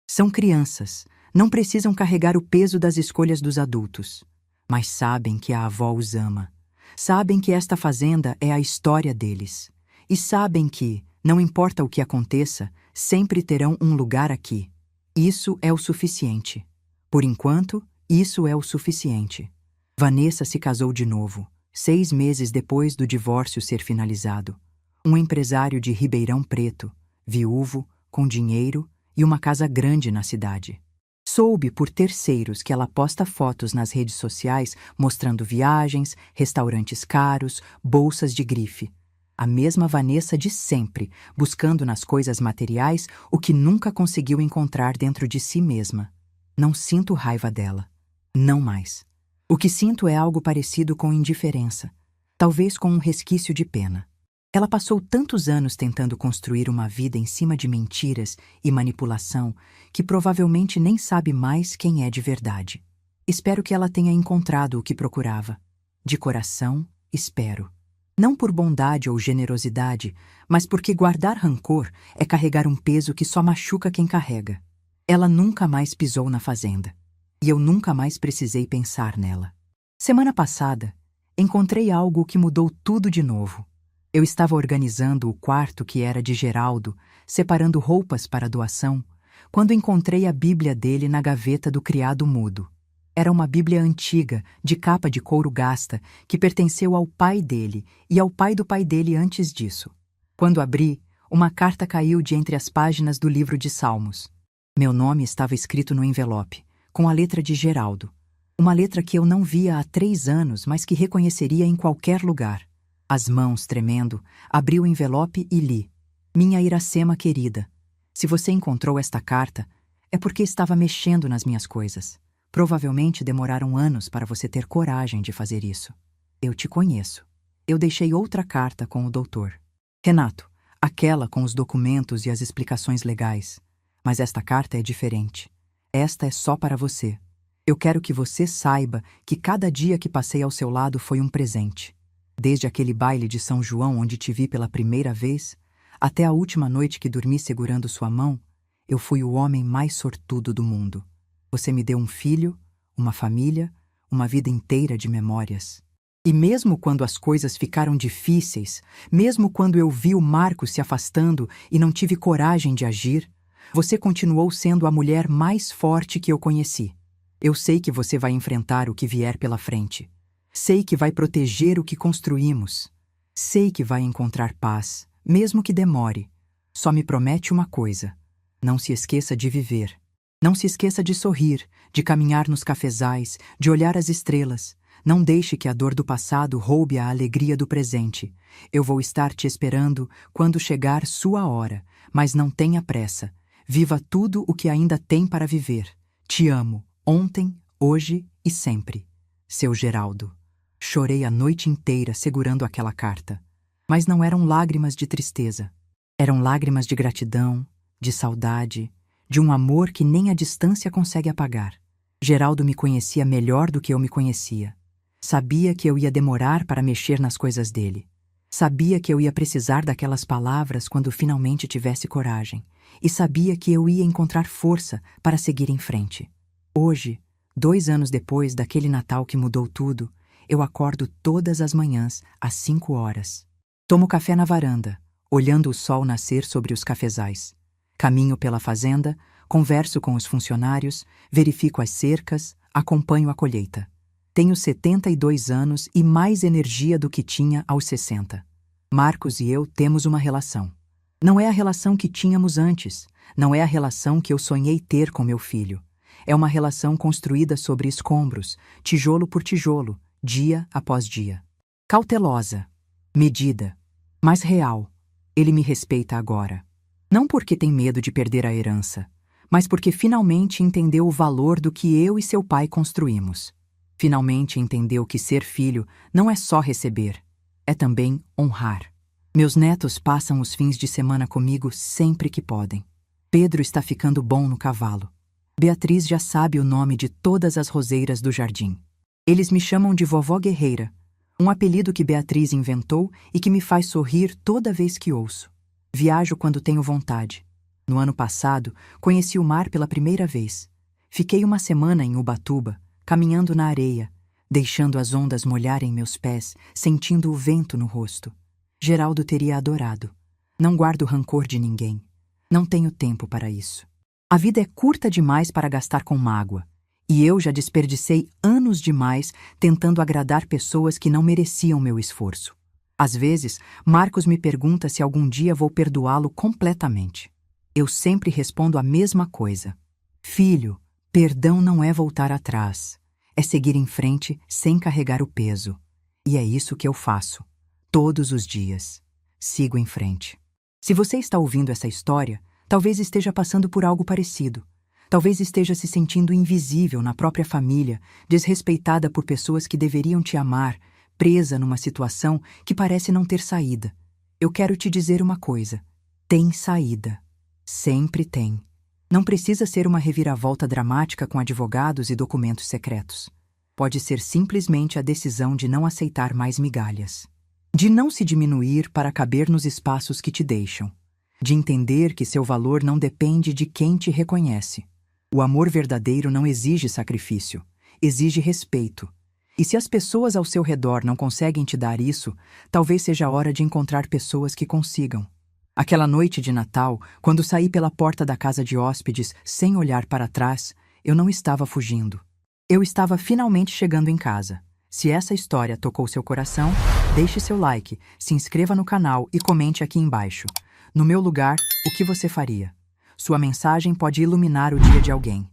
São crianças, não precisam carregar o peso das escolhas dos adultos. Mas sabem que a avó os ama. Sabem que esta fazenda é a história deles. E sabem que, não importa o que aconteça, sempre terão um lugar aqui. Isso é o suficiente. Por enquanto, isso é o suficiente. Vanessa se casou de novo, 6 meses depois do divórcio ser finalizado. Um empresário de Ribeirão Preto, viúvo, com dinheiro e uma casa grande na cidade. Soube por terceiros que ela posta fotos nas redes sociais mostrando viagens, restaurantes caros, bolsas de grife. A mesma Vanessa de sempre, buscando nas coisas materiais o que nunca conseguiu encontrar dentro de si mesma. Não sinto raiva dela. Não mais. O que sinto é algo parecido com indiferença, talvez com um resquício de pena. Ela passou tantos anos tentando construir uma vida em cima de mentiras e manipulação que provavelmente nem sabe mais quem é de verdade. Espero que ela tenha encontrado o que procurava. De coração, espero. Não por bondade ou generosidade, mas porque guardar rancor é carregar um peso que só machuca quem carrega. Ela nunca mais pisou na fazenda. E eu nunca mais precisei pensar nela. Semana passada, encontrei algo que mudou tudo de novo. Eu estava organizando o quarto que era de Geraldo, separando roupas para doação, quando encontrei a Bíblia dele na gaveta do criado mudo. Era uma Bíblia antiga, de capa de couro gasta, que pertenceu ao pai dele e ao pai do pai dele antes disso. Quando abri, uma carta caiu de entre as páginas do livro de Salmos. Meu nome estava escrito no envelope, com a letra de Geraldo. Uma letra que eu não via há 3 anos, mas que reconheceria em qualquer lugar. As mãos tremendo, abri o envelope e li. Minha Iracema querida, se você encontrou esta carta, é porque estava mexendo nas minhas coisas. Provavelmente demoraram anos para você ter coragem de fazer isso. Eu te conheço. Eu deixei outra carta com o doutor. Renato, aquela com os documentos e as explicações legais. Mas esta carta é diferente. Esta é só para você. Eu quero que você saiba que cada dia que passei ao seu lado foi um presente. Desde aquele baile de São João onde te vi pela primeira vez, até a última noite que dormi segurando sua mão, eu fui o homem mais sortudo do mundo. Você me deu um filho, uma família, uma vida inteira de memórias. E mesmo quando as coisas ficaram difíceis, mesmo quando eu vi o Marcos se afastando e não tive coragem de agir, você continuou sendo a mulher mais forte que eu conheci. Eu sei que você vai enfrentar o que vier pela frente. Sei que vai proteger o que construímos. Sei que vai encontrar paz, mesmo que demore. Só me promete uma coisa: não se esqueça de viver. Não se esqueça de sorrir, de caminhar nos cafezais, de olhar as estrelas. Não deixe que a dor do passado roube a alegria do presente. Eu vou estar te esperando quando chegar sua hora, mas não tenha pressa. Viva tudo o que ainda tem para viver. Te amo, ontem, hoje e sempre. Seu Geraldo. Chorei a noite inteira segurando aquela carta. Mas não eram lágrimas de tristeza. Eram lágrimas de gratidão, de saudade, de um amor que nem a distância consegue apagar. Geraldo me conhecia melhor do que eu me conhecia. Sabia que eu ia demorar para mexer nas coisas dele. Sabia que eu ia precisar daquelas palavras quando finalmente tivesse coragem. E sabia que eu ia encontrar força para seguir em frente. Hoje, 2 anos depois daquele Natal que mudou tudo, eu acordo todas as manhãs às 5 horas. Tomo café na varanda, olhando o sol nascer sobre os cafezais. Caminho pela fazenda, converso com os funcionários, verifico as cercas, acompanho a colheita. Tenho 72 anos e mais energia do que tinha aos 60. Marcos e eu temos uma relação. Não é a relação que tínhamos antes, não é a relação que eu sonhei ter com meu filho. É uma relação construída sobre escombros, tijolo por tijolo, dia após dia. Cautelosa, medida, mas real. Ele me respeita agora. Não porque tem medo de perder a herança, mas porque finalmente entendeu o valor do que eu e seu pai construímos. Finalmente entendeu que ser filho não é só receber, é também honrar. Meus netos passam os fins de semana comigo sempre que podem. Pedro está ficando bom no cavalo. Beatriz já sabe o nome de todas as roseiras do jardim. Eles me chamam de Vovó Guerreira, um apelido que Beatriz inventou e que me faz sorrir toda vez que ouço. Viajo quando tenho vontade. No ano passado, conheci o mar pela primeira vez. Fiquei uma semana em Ubatuba, caminhando na areia, deixando as ondas molharem meus pés, sentindo o vento no rosto. Geraldo teria adorado. Não guardo rancor de ninguém. Não tenho tempo para isso. A vida é curta demais para gastar com mágoa. E eu já desperdicei anos demais tentando agradar pessoas que não mereciam meu esforço. Às vezes, Marcos me pergunta se algum dia vou perdoá-lo completamente. Eu sempre respondo a mesma coisa. Filho, perdão não é voltar atrás. É seguir em frente sem carregar o peso. E é isso que eu faço. Todos os dias. Sigo em frente. Se você está ouvindo essa história, talvez esteja passando por algo parecido. Talvez esteja se sentindo invisível na própria família, desrespeitada por pessoas que deveriam te amar, presa numa situação que parece não ter saída. Eu quero te dizer uma coisa. Tem saída. Sempre tem. Não precisa ser uma reviravolta dramática com advogados e documentos secretos. Pode ser simplesmente a decisão de não aceitar mais migalhas. De não se diminuir para caber nos espaços que te deixam. De entender que seu valor não depende de quem te reconhece. O amor verdadeiro não exige sacrifício, exige respeito. E se as pessoas ao seu redor não conseguem te dar isso, talvez seja a hora de encontrar pessoas que consigam. Aquela noite de Natal, quando saí pela porta da casa de hóspedes sem olhar para trás, eu não estava fugindo. Eu estava finalmente chegando em casa. Se essa história tocou seu coração, deixe seu like, se inscreva no canal e comente aqui embaixo. No meu lugar, o que você faria? Sua mensagem pode iluminar o dia de alguém.